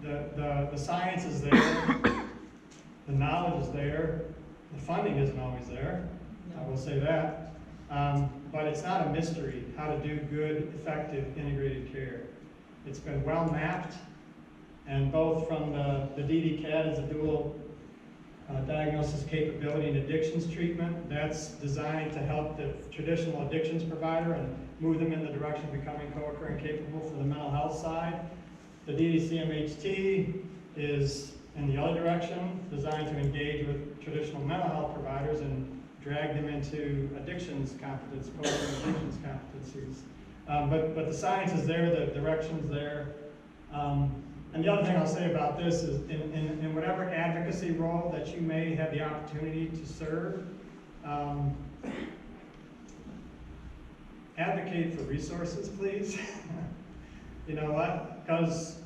The science is there, the knowledge is there, the funding isn't always there, I will say that. But it's not a mystery how to do good, effective, integrated care. It's been well mapped, and both from the DD-CAD as a dual diagnosis capability in addictions treatment, that's designed to help the traditional addictions provider and move them in the direction of becoming co-occurring capable for the mental health side. The DD-CMHT is in the other direction, designed to engage with traditional mental health providers and drag them into addictions competence, co-occurring addictions competencies. But the science is there, the direction's there. And the other thing I'll say about this is in whatever advocacy role that you may have the opportunity to serve, advocate for resources, please. You know what? Because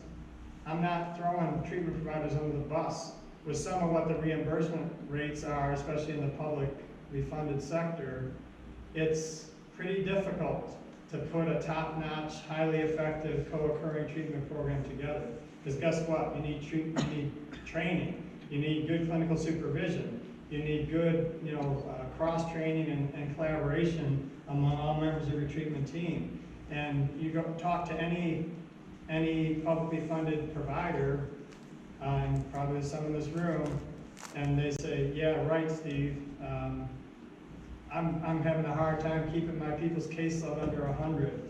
I'm not throwing treatment providers under the bus. With some of what the reimbursement rates are, especially in the publicly funded sector, it's pretty difficult to put a top-notch, highly effective co-occurring treatment program together. Because guess what? You need treatment, you need training, you need good clinical supervision, you need good, cross-training and collaboration among all members of your treatment team. And you go talk to any publicly funded provider, and probably some in this room, and they say, yeah, right, Steve, I'm having a hard time keeping my people's caseload under 100.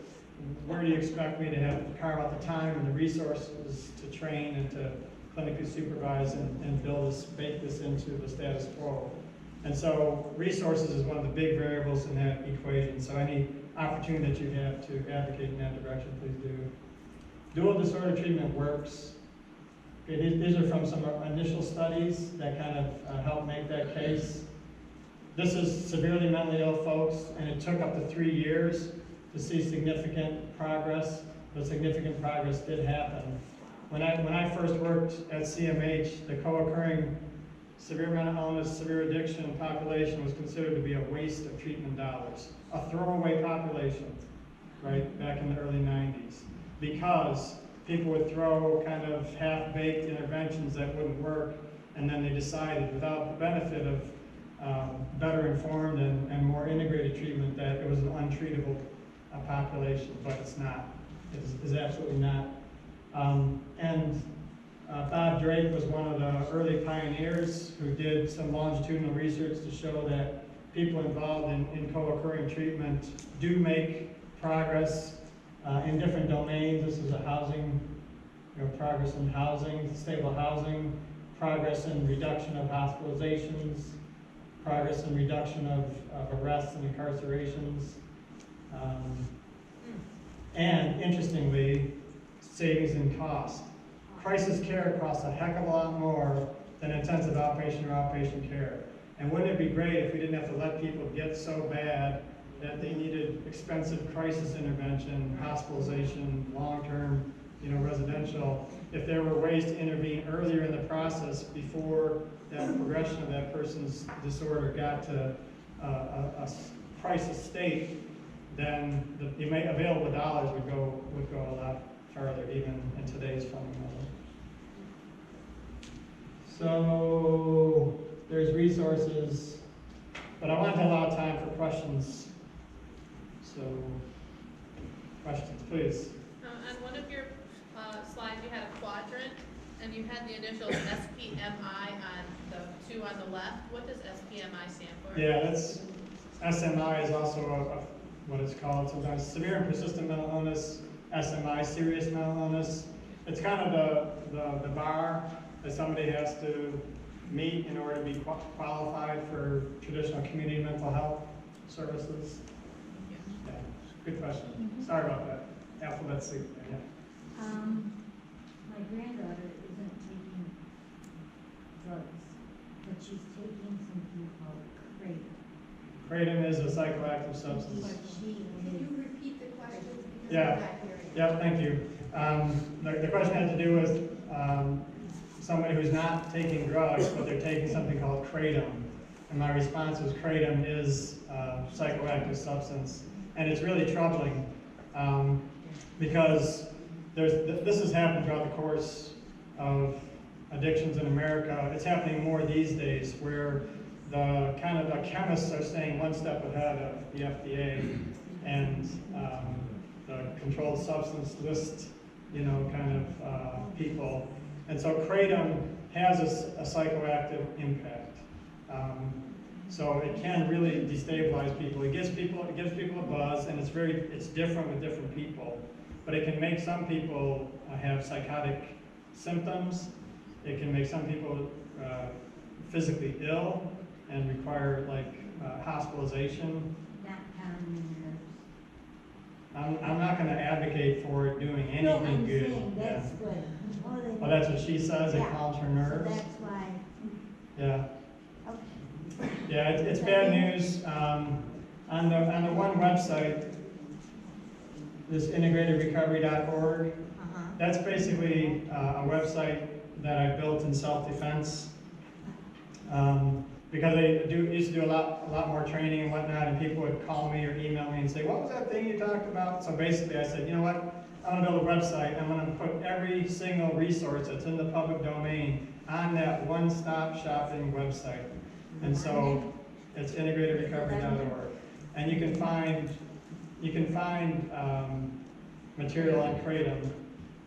Where do you expect me to have to carve out the time and the resources to train and to clinically supervise and bake this into the status quo? And so resources is one of the big variables in that equation. So any opportunity that you have to advocate in that direction, please do. Dual disorder treatment works. Okay, these are from some initial studies that kind of help make that case. This is severely mentally ill folks, and it took up to 3 years to see significant progress, but significant progress did happen. When I first worked at CMH, the co-occurring severe mental illness, severe addiction population was considered to be a waste of treatment dollars, a throwaway population, right, back in the early 90s, because people would throw kind of half-baked interventions that wouldn't work, and then they decided, without the benefit of better informed and more integrated treatment, that it was an untreatable population, but it's not. It's absolutely not. Bob Drake was one of the early pioneers who did some longitudinal research to show that people involved in co-occurring treatment do make progress in different domains. This is a housing, progress in housing, stable housing, progress in reduction of hospitalizations, progress in reduction of arrests and incarcerations, and interestingly, savings in cost. Crisis care costs a heck of a lot more than intensive outpatient or outpatient care. And wouldn't it be great if we didn't have to let people get so bad that they needed expensive crisis intervention, hospitalization, long-term, residential, if there were ways to intervene earlier in the process before that progression of that person's disorder got to a crisis state, then the available dollars would go a lot further, even in today's funding level. So there's resources, but I want to allow time for questions. So questions, please. On one of your slides, you had a quadrant, and you had the initials SPMI on the two on the left. What does SPMI stand for? Yeah, that's SMI is also what it's called sometimes. Severe and persistent mental illness, SMI, serious mental illness. It's kind of the bar that somebody has to meet in order to be qualified for traditional community mental health services. Yeah, good question. Sorry about that. Alphabet soup there, yeah. My granddaughter isn't taking drugs, but she's taking something called Kratom. Kratom is a psychoactive substance. But she Can is, you repeat the question? Because Yeah. I'm not hearing Yeah, thank you. The question had to do with somebody who's not taking drugs, but they're taking something called kratom. And my response was kratom is a psychoactive substance. And it's really troubling because this has happened throughout the course of addictions in America. It's happening more these days where the chemists are staying one step ahead of the FDA and the controlled substance list, people. And so kratom has a psychoactive impact. So it can really destabilize people. It gives people a buzz, and it's different with different people. But it can make some people have psychotic symptoms. It can make some people physically ill and require hospitalization. Not pounding nerves. I'm not going to advocate for it doing anything No, I'm good. saying that's good. More than- Well, that's what she says. It Yeah. calms her So nerves. that's why, Yeah. okay. Yeah, it's bad news. On the one website, this integratedrecovery.org, that's basically a website that I built in self-defense. Because they used to do a lot more training and whatnot, and people would call me or email me and say, what was that thing you talked about? So basically I said, you know what, I'm gonna build a website, I'm gonna put every single resource that's in the public domain on that one-stop shopping website. And so it's integratedrecovery.org. And you can find material on kratom.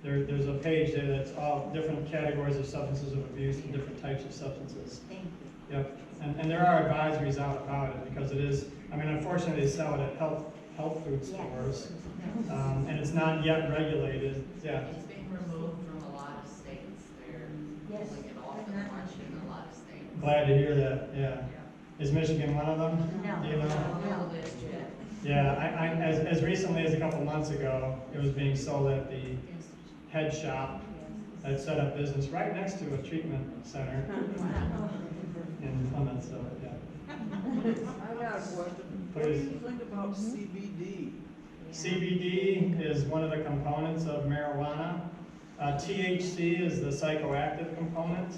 There's a page there that's all different categories of substances of abuse and different types of substances. Thank you. Yep, and there are advisories out about it because it is, unfortunately they sell it at health food stores. And it's not yet regulated, yeah. It's being removed from a lot of states. They're Yes. pulling it off the market in a lot of states. Glad to hear that, yeah. Is Michigan one of them? No. Do you know? I don't know the list yet. Yeah, as recently as a couple months ago, it was being sold at the head shop that set up business right next to a treatment center in Plymouth, so, yeah. I got a question. What do Please. you think about CBD? CBD is one of the components of marijuana. THC is the psychoactive component,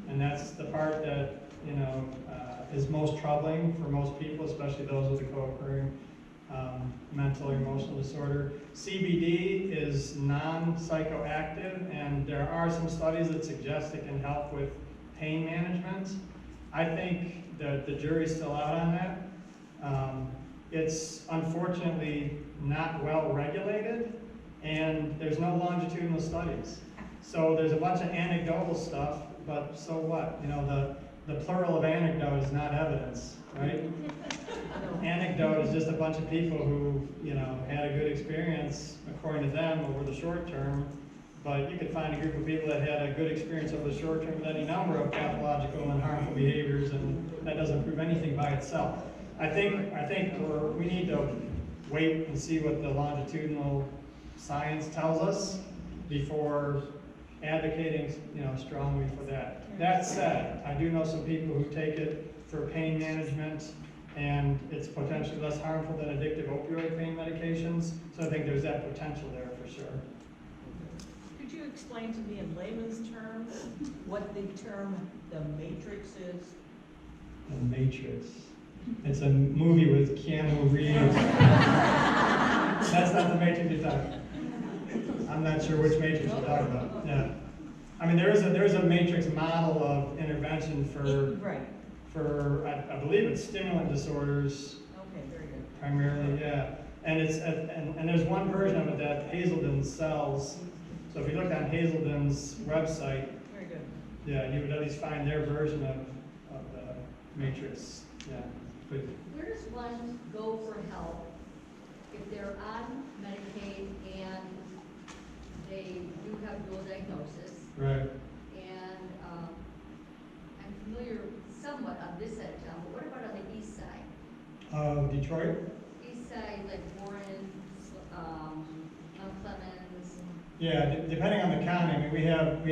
and that's the part that, is most troubling for most people, especially those with a co-occurring mental or emotional disorder. CBD is non-psychoactive, and there are some studies that suggest it can help with pain management. I think that the jury's still out on that. It's unfortunately not well regulated, and there's no longitudinal studies. So there's a bunch of anecdotal stuff, but so what? The plural of anecdote is not evidence, right? Anecdote is just a bunch of people who, had a good experience, according to them, over the short term. But you could find a group of people that had a good experience over the short term with any number of pathological and harmful behaviors, and that doesn't prove anything by itself. I think we need to wait and see what the longitudinal science tells us before advocating, strongly for that. That said, I do know some people who take it for pain management, and it's potentially less harmful than addictive opioid pain medications. So I think there's that potential there for sure. Could you explain to me in layman's terms what the term the matrix is? The Matrix. It's a movie with Keanu Reeves. That's not the Matrix you're talking about. I'm not sure which Matrix you're talking about. Yeah. There is a Matrix model of intervention Right, for I believe it's stimulant disorders okay, very good. primarily, yeah. And and there's one version of it that Hazelden sells. So if you looked on Hazelden's website, Very good. yeah, you would at least find their version of the Matrix. Yeah. Please. Where does one go for help if they're on Medicaid and they do have dual diagnosis? Right. And I'm familiar somewhat on this side of town, but what about on the east side? Detroit? East side, like Warren, Mount Clemens. Yeah, depending on the county, we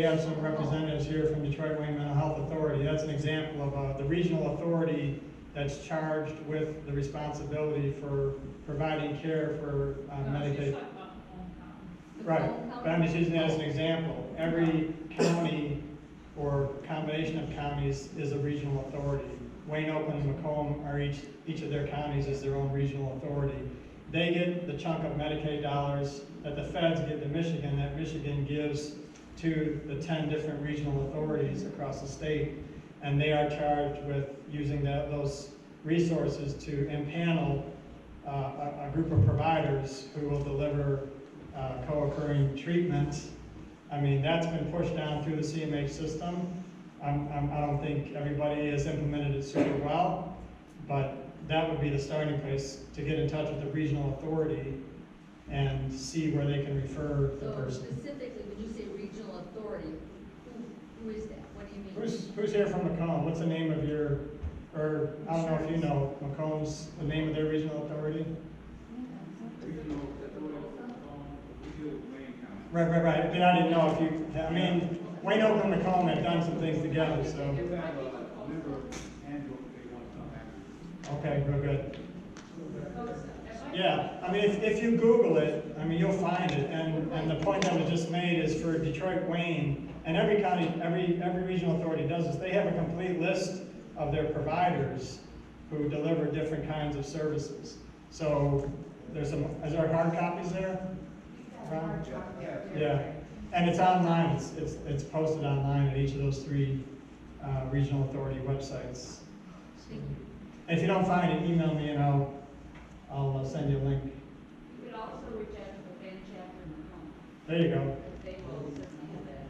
have some representatives here from Detroit Wayne Mental Health Authority. That's an example of the regional authority that's charged with the responsibility for providing care for Medicaid. Right, Macomb but I'm County? just using that as an example. Every county or combination of counties is a regional authority. Wayne, Oakland, and Macomb are each of their counties is their own regional authority. They get the chunk of Medicaid dollars that the feds give to Michigan, that Michigan gives to the 10 different regional authorities across the state. And they are charged with using those resources to impanel a group of providers who will deliver co-occurring treatment. I mean, that's been pushed down through the CMH system. I don't think everybody has implemented it super well, but that would be the starting place to get in touch with the regional authority and see where they can refer the So person. specifically, when you say regional authority, who is that? What do you mean? Who's here from Macomb? What's the name of your, or I don't know if you know, Macomb's, the name of their regional authority? Right. But I didn't know if you, I mean, Wayne, Oakland, and Macomb have done some things together, so. Okay, good. Yeah, I mean, if you Google it, I mean, you'll find it, and the point that was just made is for Detroit, Wayne, and every county, every regional authority does this, they have a complete list of their providers who deliver different kinds of services. So, is there hard copies there? Ron? Yeah, and it's online, it's posted online at each of those 3 regional authority websites. And if you don't find it, email me and I'll send you a link. You could also reach out to the band chapter in Macomb. There you go. They will certainly have that.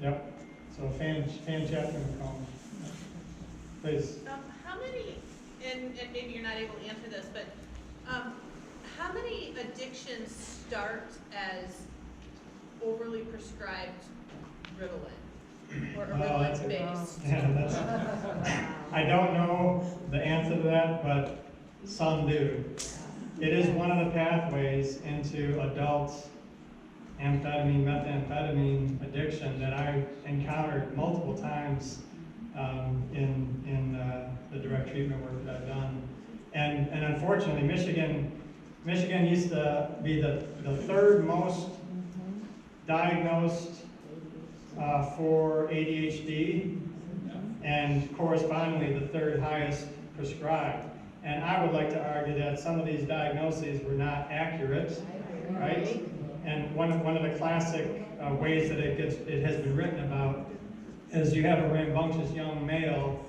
Yep. So fan chapter in Macomb. Please. How many, and maybe you're not able to answer this, but how many addictions start as overly prescribed Ritalin? Or that's Ritalin based? I don't know the answer to that, but some do. It is one of the pathways into adult amphetamine, methamphetamine addiction that I encountered multiple times in the direct treatment work that I've done. And unfortunately, Michigan used to be the 3rd most diagnosed for ADHD, and correspondingly the 3rd highest prescribed. And I would like to argue that some of these diagnoses were not accurate, right? And one of the classic ways that it has been written about is you have a rambunctious young male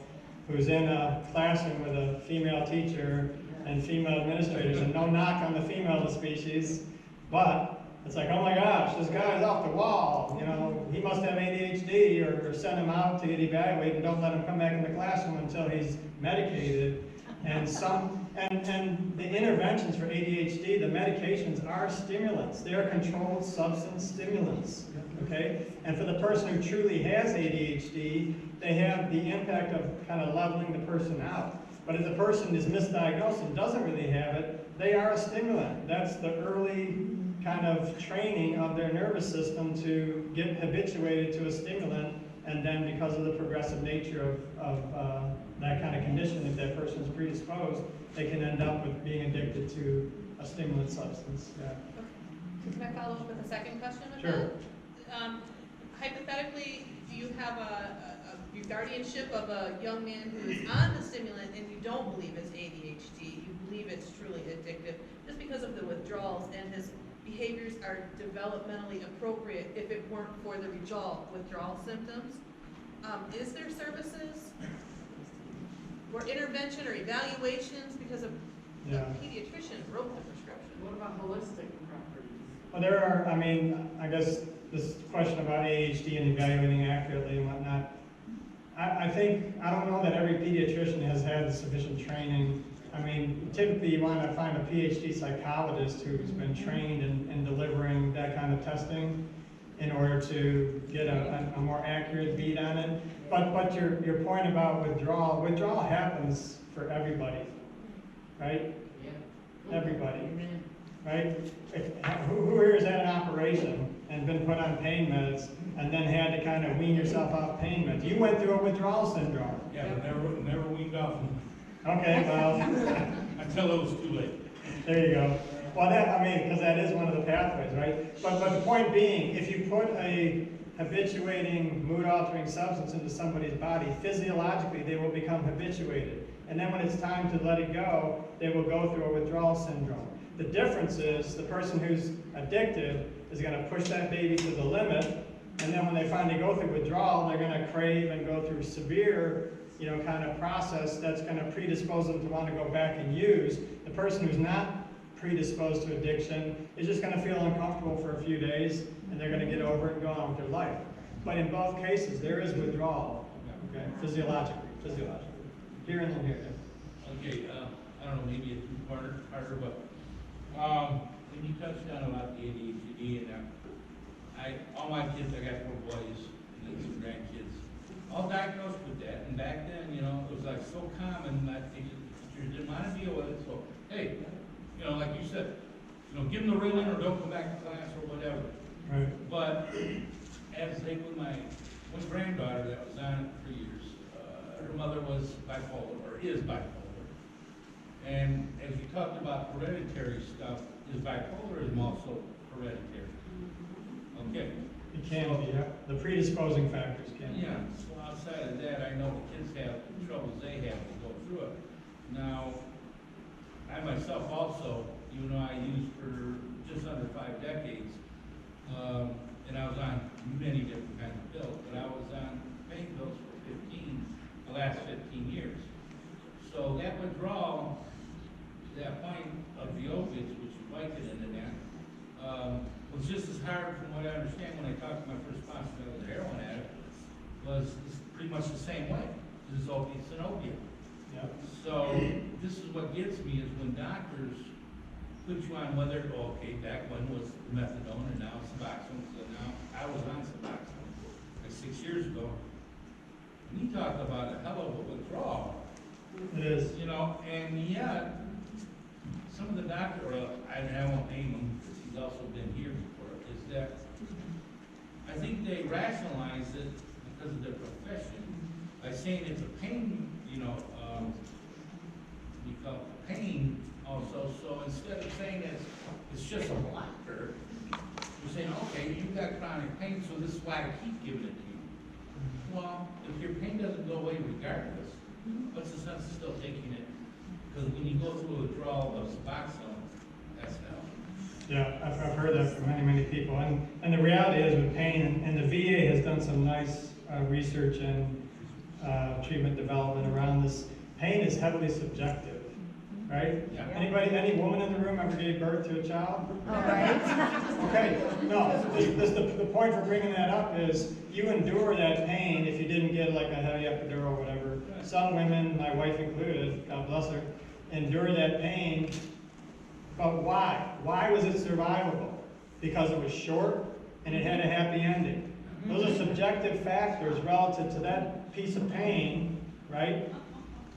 who's in a classroom with a female teacher and female administrators, and no knock on the female of the species, but it's like, oh my gosh, this guy's off the wall, you know, he must have ADHD, or send him out to get evaluated and don't let him come back in the classroom until he's medicated. And the interventions for ADHD, the medications are stimulants. They are controlled substance stimulants, okay? And for the person who truly has ADHD, they have the impact of kind of leveling the person out. But if the person is misdiagnosed and doesn't really have it, they are a stimulant. That's the early kind of training of their nervous system to get habituated to a stimulant, and then because of the progressive nature of that kind of condition, if that person is predisposed, they can end up with being addicted to a stimulant substance. Yeah. Can I follow up with a second question with Sure. that? Hypothetically, do you have your guardianship of a young man who is on the stimulant and you don't believe it's ADHD, you believe it's truly addictive, just because of the withdrawals and his behaviors are developmentally appropriate if it weren't for the withdrawal symptoms? Is there services or intervention or evaluations because of the Yeah. pediatrician wrote the prescription? What about holistic properties? Well, there are, I mean, I guess this question about ADHD and evaluating accurately and whatnot, I think, I don't know that every pediatrician has had sufficient training. I mean, typically you want to find a PhD psychologist who's been trained in delivering that kind of testing in order to get a more accurate beat on it. But your point about withdrawal happens for everybody, right? Yeah. Everybody, right? Who here has had an operation and been put on pain meds and then had to kind of wean yourself off pain meds? You went through a withdrawal syndrome. Yeah, but never weaned off them Okay, well, until it was too late. there you go. Well, because that is one of the pathways, right? But the point being, if you put a habituating, mood-altering substance into somebody's body, physiologically, they will become habituated. And then when it's time to let it go, they will go through a withdrawal syndrome. The difference is the person who's addicted is going to push that baby to the limit, and then when they finally go through withdrawal, they're going to crave and go through severe, kind of process that's going to predispose them to want to go back and use. The person who's not predisposed to addiction is just going to feel uncomfortable for a few days, and they're going to get over it and go on with their life. But in both cases, there is withdrawal, okay, physiologically, here and then here. Okay, I don't know, maybe a two-parter, but, when you touched on about the ADHD and all my kids, I got 4 boys and then 2 grandkids, all diagnosed with that. And back then, it was like so common that teachers didn't want to deal with it. So, hey, like you said, give them the ritalin or don't come back to class or whatever. Right. But as they with my one granddaughter that was on it for years, her mother was bipolar or is bipolar. And as you talked about hereditary stuff, is bipolarism also hereditary? Okay. It can be, yeah. The predisposing factors can be. Yeah, so outside of that, I know the kids have the troubles they have to go through it. Now, I myself also, even though I used for just under 5 decades, and I was on many different kinds of pills, but I was on pain pills for the last 15 years. So that withdrawal, that point of the opiates, which you Vicodin in that, was just as hard from what I understand when I talked to my first sponsor that was a heroin addict, was pretty much the same way. This is opiates and opiate. Yep. So this is what gets me is when doctors put you on whether, back when was methadone and now Suboxone, so now I was on Suboxone like 6 years ago. And he talked about a hell of a withdrawal. It is. And yet, some of the doctors, I won't name him because he's also been here before, is that I think they rationalize it because of their profession by saying it's a pain, become pain also. So instead of saying it's just a blocker, you're saying, okay, you've got chronic pain, so this is why I keep giving it to you. Well, if your pain doesn't go away regardless, what's the sense of still taking it? Because when you go through a withdrawal of Suboxone, that's hell. Yeah, I've heard that from many people. And the reality is with pain, and the VA has done some nice research and treatment development around this. Pain is heavily subjective, right? Yeah. Any woman in the room ever gave birth to a child? All right. Okay, no, the point for bringing that up is you endure that pain if you didn't get like a heavy epidural or whatever. Some women, my wife included, God bless her, endure that pain. But why? Why was it survivable? Because it was short and it had a happy ending. Those are subjective factors relative to that piece of pain, right,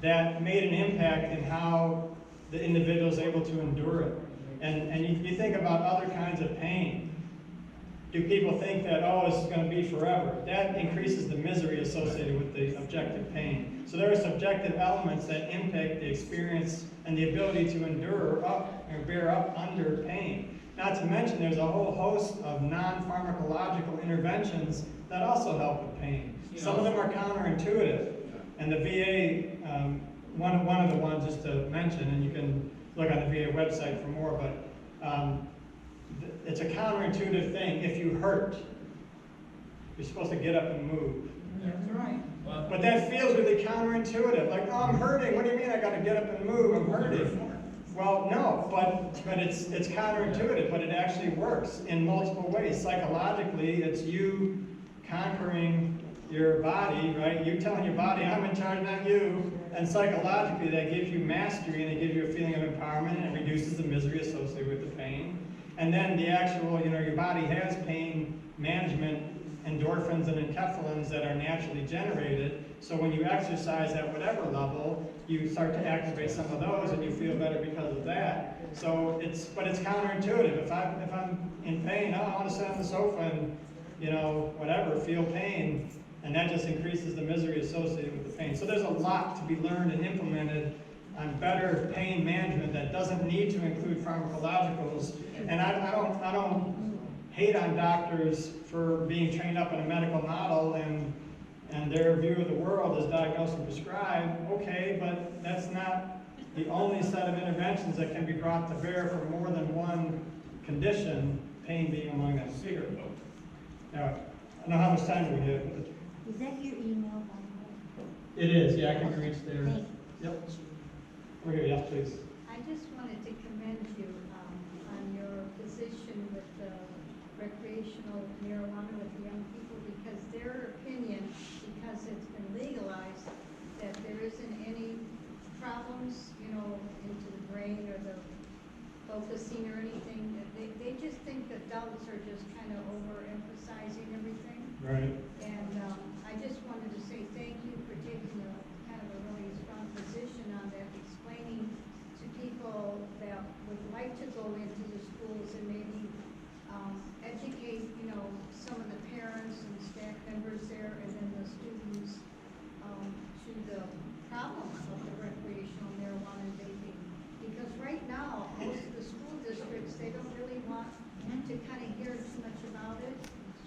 that made an impact in how the individual is able to endure it. And you think about other kinds of pain. Do people think that, this is going to be forever? That increases the misery associated with the objective pain. So there are subjective elements that impact the experience and the ability to endure up or bear up under pain. Not to mention there's a whole host of non-pharmacological interventions that also help with pain. Some of them are counterintuitive. And the VA, one of the ones just to mention, and you can look on the VA website for more, but it's a counterintuitive thing. If you hurt, you're supposed to get up and move. That's right. But that feels really counterintuitive. Like, I'm hurting. What do you mean I got to get up and move? I'm hurting. Well, no, but it's counterintuitive, but it actually works in multiple ways. Psychologically, it's you conquering your body, right? You telling your body, I'm in charge, not you. And psychologically, that gives you mastery and it gives you a feeling of empowerment and it reduces the misery associated with the pain. And then the actual, your body has pain management endorphins and enkephalins that are naturally generated. So when you exercise at whatever level, you start to activate some of those and you feel better because of that. So it's counterintuitive. If I'm in pain, I want to sit on the sofa and, whatever, feel pain. And that just increases the misery associated with the pain. So there's a lot to be learned and implemented better pain management that doesn't need to include pharmacologicals. And I don't hate on doctors for being trained up in a medical model and their view of the world is diagnose and prescribe. Okay, but that's not the only set of interventions that can be brought to bear for more than one condition, pain being among them. Now, I don't know how much time do we have. Is that your email, by the It is, yeah, I can reach there. way? Yep. Over here, yes, please. I just wanted to commend you on your position with recreational marijuana with young people, because their opinion, because it's been legalized, that there isn't any problems, into the brain or the focusing or anything. They just think adults are just kind of overemphasizing everything. Right. And I just wanted to say thank you for taking a kind of a really strong position on that, explaining to people that would like to go into the schools and maybe educate, some of the parents and staff members there, and then the students to the problem of the recreational marijuana vaping. Because right now, most of the school districts, they don't really want to kind of hear too much about it.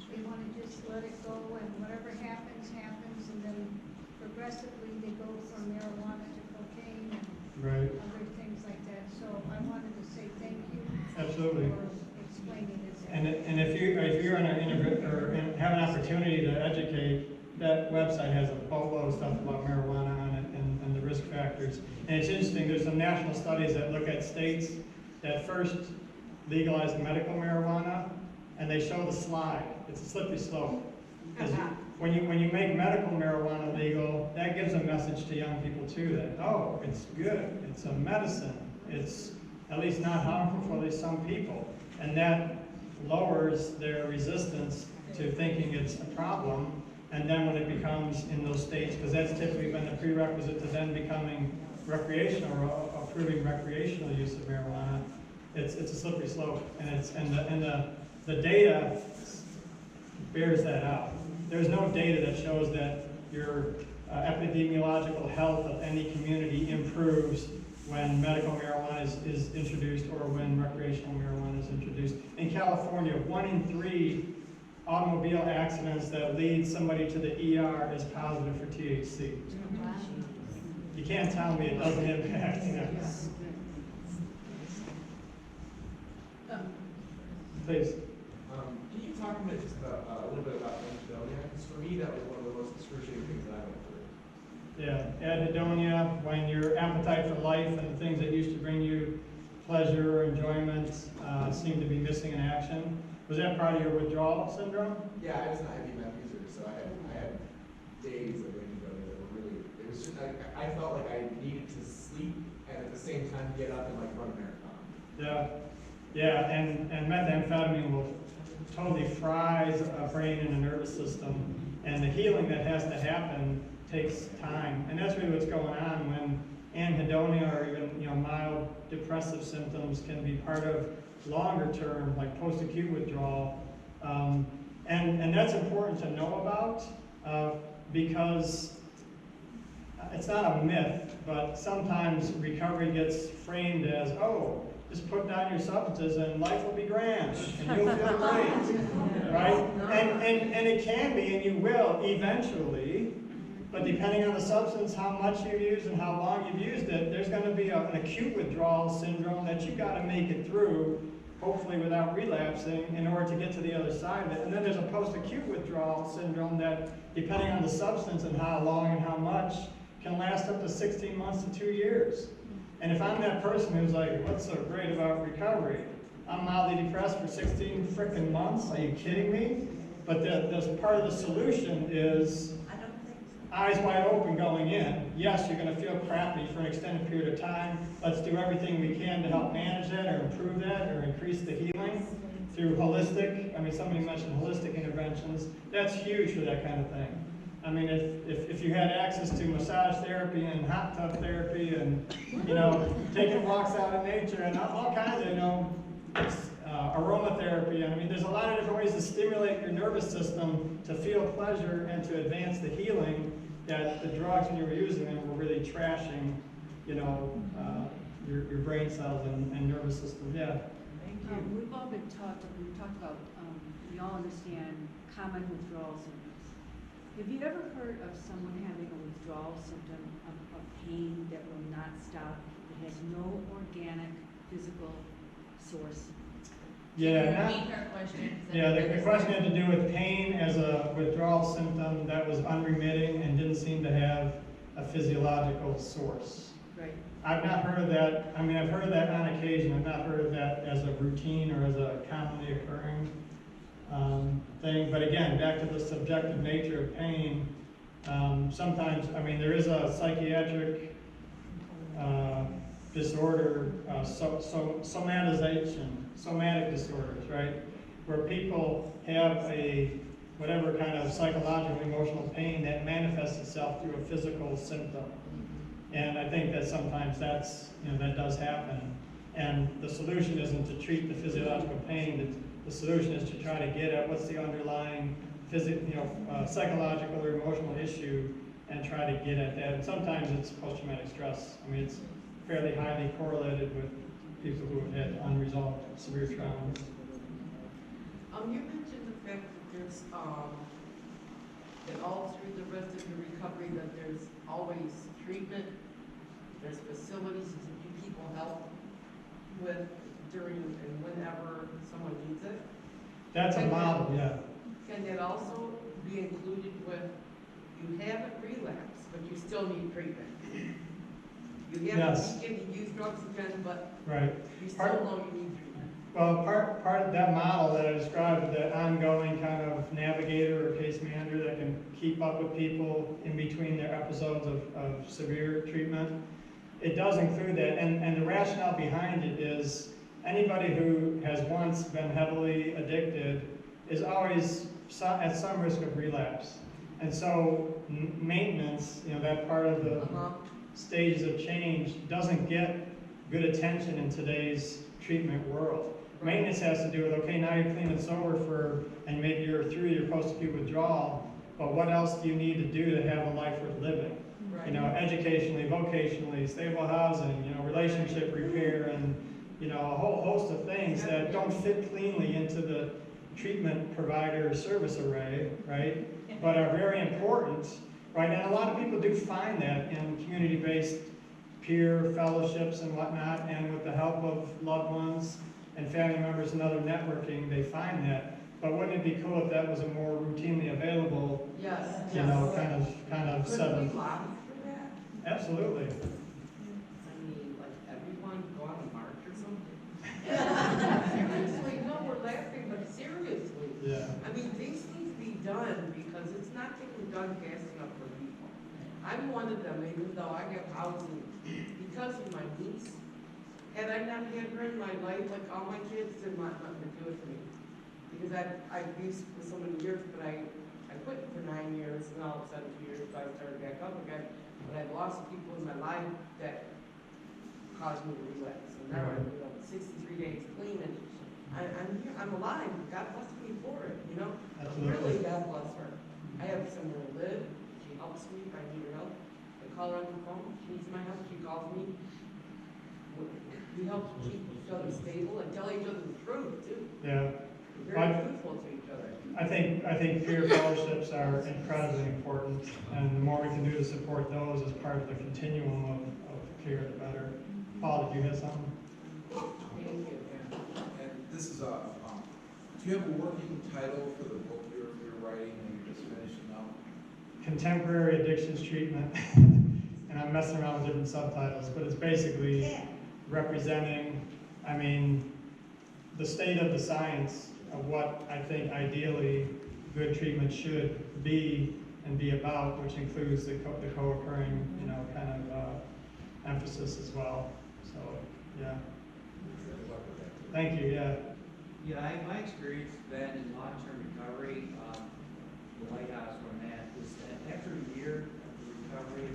They want to just let it go, and whatever happens, happens, and then progressively they go from marijuana to cocaine and Right. other things like that. So I wanted to say thank you. Absolutely. For explaining it. And if you're in have an opportunity to educate, that website has a boatload of stuff about marijuana on it and the risk factors. And it's interesting, there's some national studies that look at states that first legalized medical marijuana, and they show the slide. It's a slippery slope. 'Cause when you make medical marijuana legal, that gives a message to young people too, that, oh, it's good, it's a medicine, it's at least not harmful for at least some people. And that lowers their resistance to thinking it's a problem. And then when it becomes in those states, because that's typically been the prerequisite to then becoming recreational or approving recreational use of marijuana, it's a slippery slope. And the data bears that out. There's no data that shows that your epidemiological health of any community improves when medical marijuana is introduced or when recreational marijuana is introduced. In California, 1 in 3 automobile accidents that lead somebody to the ER is positive for THC. You can't tell me it doesn't impact. Please. Can you talk a minute just about a little bit about anhedonia? Because for me, that was one of the most excruciating things that I went through. Yeah, anhedonia, when your appetite for life and the things that used to bring you pleasure or enjoyment seem to be missing in action. Was that part of your withdrawal syndrome? Yeah, I was a heavy meth user, so I had days of anhedonia that were really, it was just, I felt like I needed to sleep and at the same time get up and like run a marathon. Yeah, and methamphetamine will totally fries a brain and a nervous system, and the healing that has to happen takes time. And that's really what's going on when anhedonia or even mild depressive symptoms can be part of longer term, like post-acute withdrawal. And that's important to know about because it's not a myth, but sometimes recovery gets framed as, oh, just put down your substances and life will be grand and you'll feel great, right? And it can be, and you will eventually, but depending on the substance, how much you've used and how long you've used it, there's going to be an acute withdrawal syndrome that you've got to make it through, hopefully without relapsing, in order to get to the other side of it. And then there's a post-acute withdrawal syndrome that, depending on the substance and how long and how much, can last up to 16 months to 2 years. And if I'm that person who's like, what's so great about recovery? I'm mildly depressed for 16 frickin' months, are you kidding me? But the part of the solution is eyes wide open going in. Yes, you're gonna feel crappy for an extended period of time. Let's do everything we can to help manage that or improve that or increase the healing through holistic, somebody mentioned holistic interventions. That's huge for that kind of thing. If you had access to massage therapy and hot tub therapy and, taking walks out in nature and all kinds of, aromatherapy, there's a lot of different ways to stimulate your nervous system to feel pleasure and to advance the healing that the drugs when you were using them were really trashing your brain cells and nervous system, yeah. Thank you. We've all talked about, we all understand common withdrawal symptoms. Have you ever heard of someone having a withdrawal symptom of pain that will not stop, that has no organic physical source? Yeah, Repeat her question. yeah, the question had to do with pain as a withdrawal symptom that was unremitting and didn't seem to have a physiological source. Right. I've not heard of that. I mean, I've heard of that on occasion. I've not heard of that as a routine or as a commonly occurring thing. But again, back to the subjective nature of pain. Sometimes, I mean, there is a psychiatric disorder, somatic disorders, right? Where people have whatever kind of psychological, emotional pain that manifests itself through a physical symptom. And I think that sometimes that does happen. And the solution isn't to treat the physiological pain. The solution is to try to get at what's the underlying psychological or emotional issue and try to get at that. And sometimes it's post-traumatic stress. I mean, it's fairly highly correlated with people who have had unresolved severe traumas. You mentioned the fact that there's, that all through the rest of your recovery, that there's always treatment, there's facilities that you people help with during and whenever someone needs it. That's a model, yeah. Can that also be included with, you haven't relapsed, but you still need treatment? You Yes. haven't begun to use drugs again, but Right. you still know you need treatment. Well, part of that model that I described, the ongoing kind of navigator or case manager that can keep up with people in between their episodes of severe treatment, it does include that. And the rationale behind it is anybody who has once been heavily addicted is always at some risk of relapse. And so maintenance, that part of the stages of change doesn't get good attention in today's treatment world. Maintenance has to do with, okay, now you're clean and sober and maybe you're through your post-acute withdrawal, but what else do you need to do to have a life worth living? Right. Educationally, vocationally, stable housing, relationship repair, and, a whole host of things that don't fit cleanly into the treatment provider service array, right? But are very important, right? And a lot of people do find that in community-based peer fellowships and whatnot, and with the help of loved ones and family members and other networking, they find that. But wouldn't it be cool if that was a more routinely available, Yes. kind of setup? Could we lobby for that? Absolutely. I mean, like everyone go on a march or something? Seriously, no, we're laughing, but seriously. Yeah. I mean, these things be done because it's not getting done fast enough for people. I'm one of them, even though I have housing because of my niece. Had I not had her in my life, like all my kids, did not nothing to do with me. Because I've used for so many years, but I quit for 9 years, and all of a sudden 2 years ago I started back up again. But I've lost people in my life that caused me to relapse. And now I'm 63 days clean, and I'm here, I'm alive. God bless me for it, Absolutely. Really, God bless her. I have somewhere to live. She helps me if I need her help. I call her on the phone. She needs my help. She calls me. We help keep each other stable and tell each other the truth too. Yeah. We're very truthful to each other. I think peer fellowships are incredibly important, and the more we can do to support those as part of the continuum of care, the better. Paul, did you have something? Thank you. And this is do you have a working title for the book you're writing and you're just finishing up? Contemporary Addictions Treatment. And I'm messing around with different subtitles, but it's basically representing, the state of the science of what I think ideally good treatment should be and be about, which includes the co-occurring, emphasis as well. So, yeah. Good luck with that. Thank you, yeah. Yeah, my experience has been in long-term recovery, the lighthouse where I'm at, is that after a year of recovery,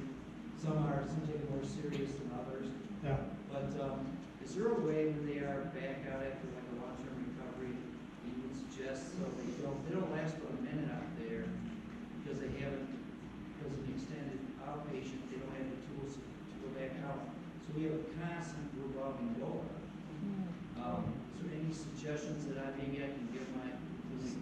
some take it more serious than others. Yeah. But is there a way when they are back out after like a long-term recovery, you would suggest so they don't last but a minute out there because of the extended outpatient, they don't have the tools to go back out questions that I've been getting, give my, this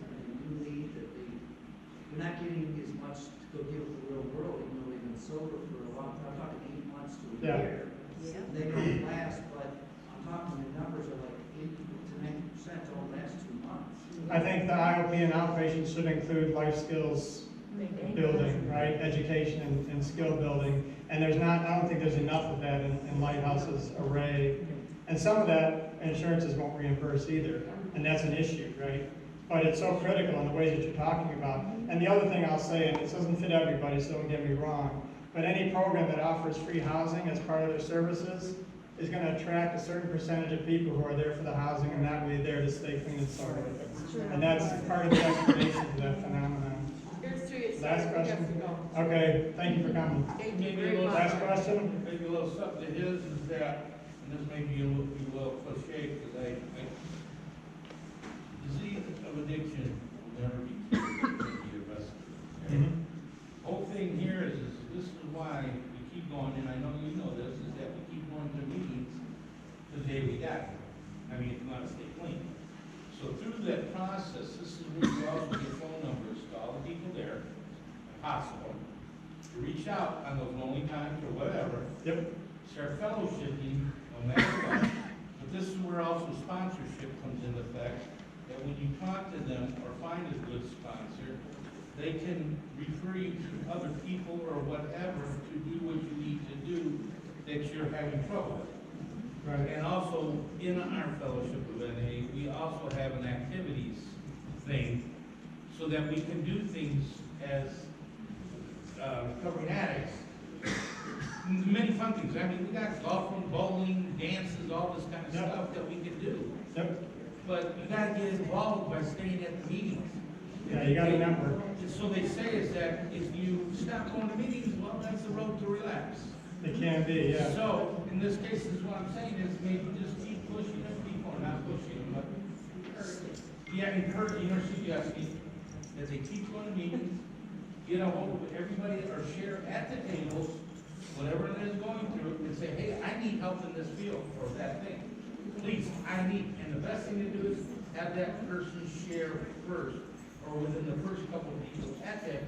new lead, that they're not getting as much to go get with the real world, even though they've been sober for a long time, I'm talking 8 months to a Yeah. year. Yeah. They don't last, but I'm talking, the numbers are like 80 to 90% don't last 2 months. I think the IOP and outpatient should include life skills building, right, education and skill building. And there's not, I don't think there's enough of that in Lighthouse's array. And some of that insurances won't reimburse either, and that's an issue, right? But it's so critical in the ways that you're talking about. And the other thing I'll say, and it doesn't fit everybody, so don't get me wrong, but any program that offers free housing as part of their services is gonna attract a certain percentage of people who are there for the housing and not really there to stay clean and sober. And that's part of the explanation to that phenomenon. Here's to you, Last sir. question? You have to go. Okay, thank you for coming. Thank you Maybe a very little- much. Last question? Maybe a little something to his is that, and this may be a little cliche, because disease of addiction will never be cured, it may be arrested. Whole thing here is this is why we keep going, and I know you know this, is that we keep going to meetings the day we got here. I mean, if you want to stay clean. So through that process, this is where you also get phone numbers to all the people there, if possible, to reach out on those lonely times or whatever. Yep. Start fellowshipping, no matter what. But this is where also sponsorship comes into effect, that when you talk to them or find a good sponsor, they can refer you to other people or whatever to do what you need to do that you're having trouble with. Right. And also, in our fellowship of NA, we also have an activities thing, so that we can do things as recovering addicts. Many fun things. I mean, we got golfing, bowling, dances, all this kind of Yep. stuff that we can do. Yep. But you gotta get involved by staying at the meetings. Yeah, you got a number. So they say is that if you stop going to meetings, well, that's the road to relapse. It can be, yeah. So, in this case, is what I'm saying is maybe just keep pushing them, people are not pushing them, but encouraging or suggesting that they keep going to meetings, get a hold of everybody or share at the tables, whatever it is going through, and say, hey, I need help in this field or that thing. Please, I need, and the best thing to do is have that person share first, or within the first couple of people at that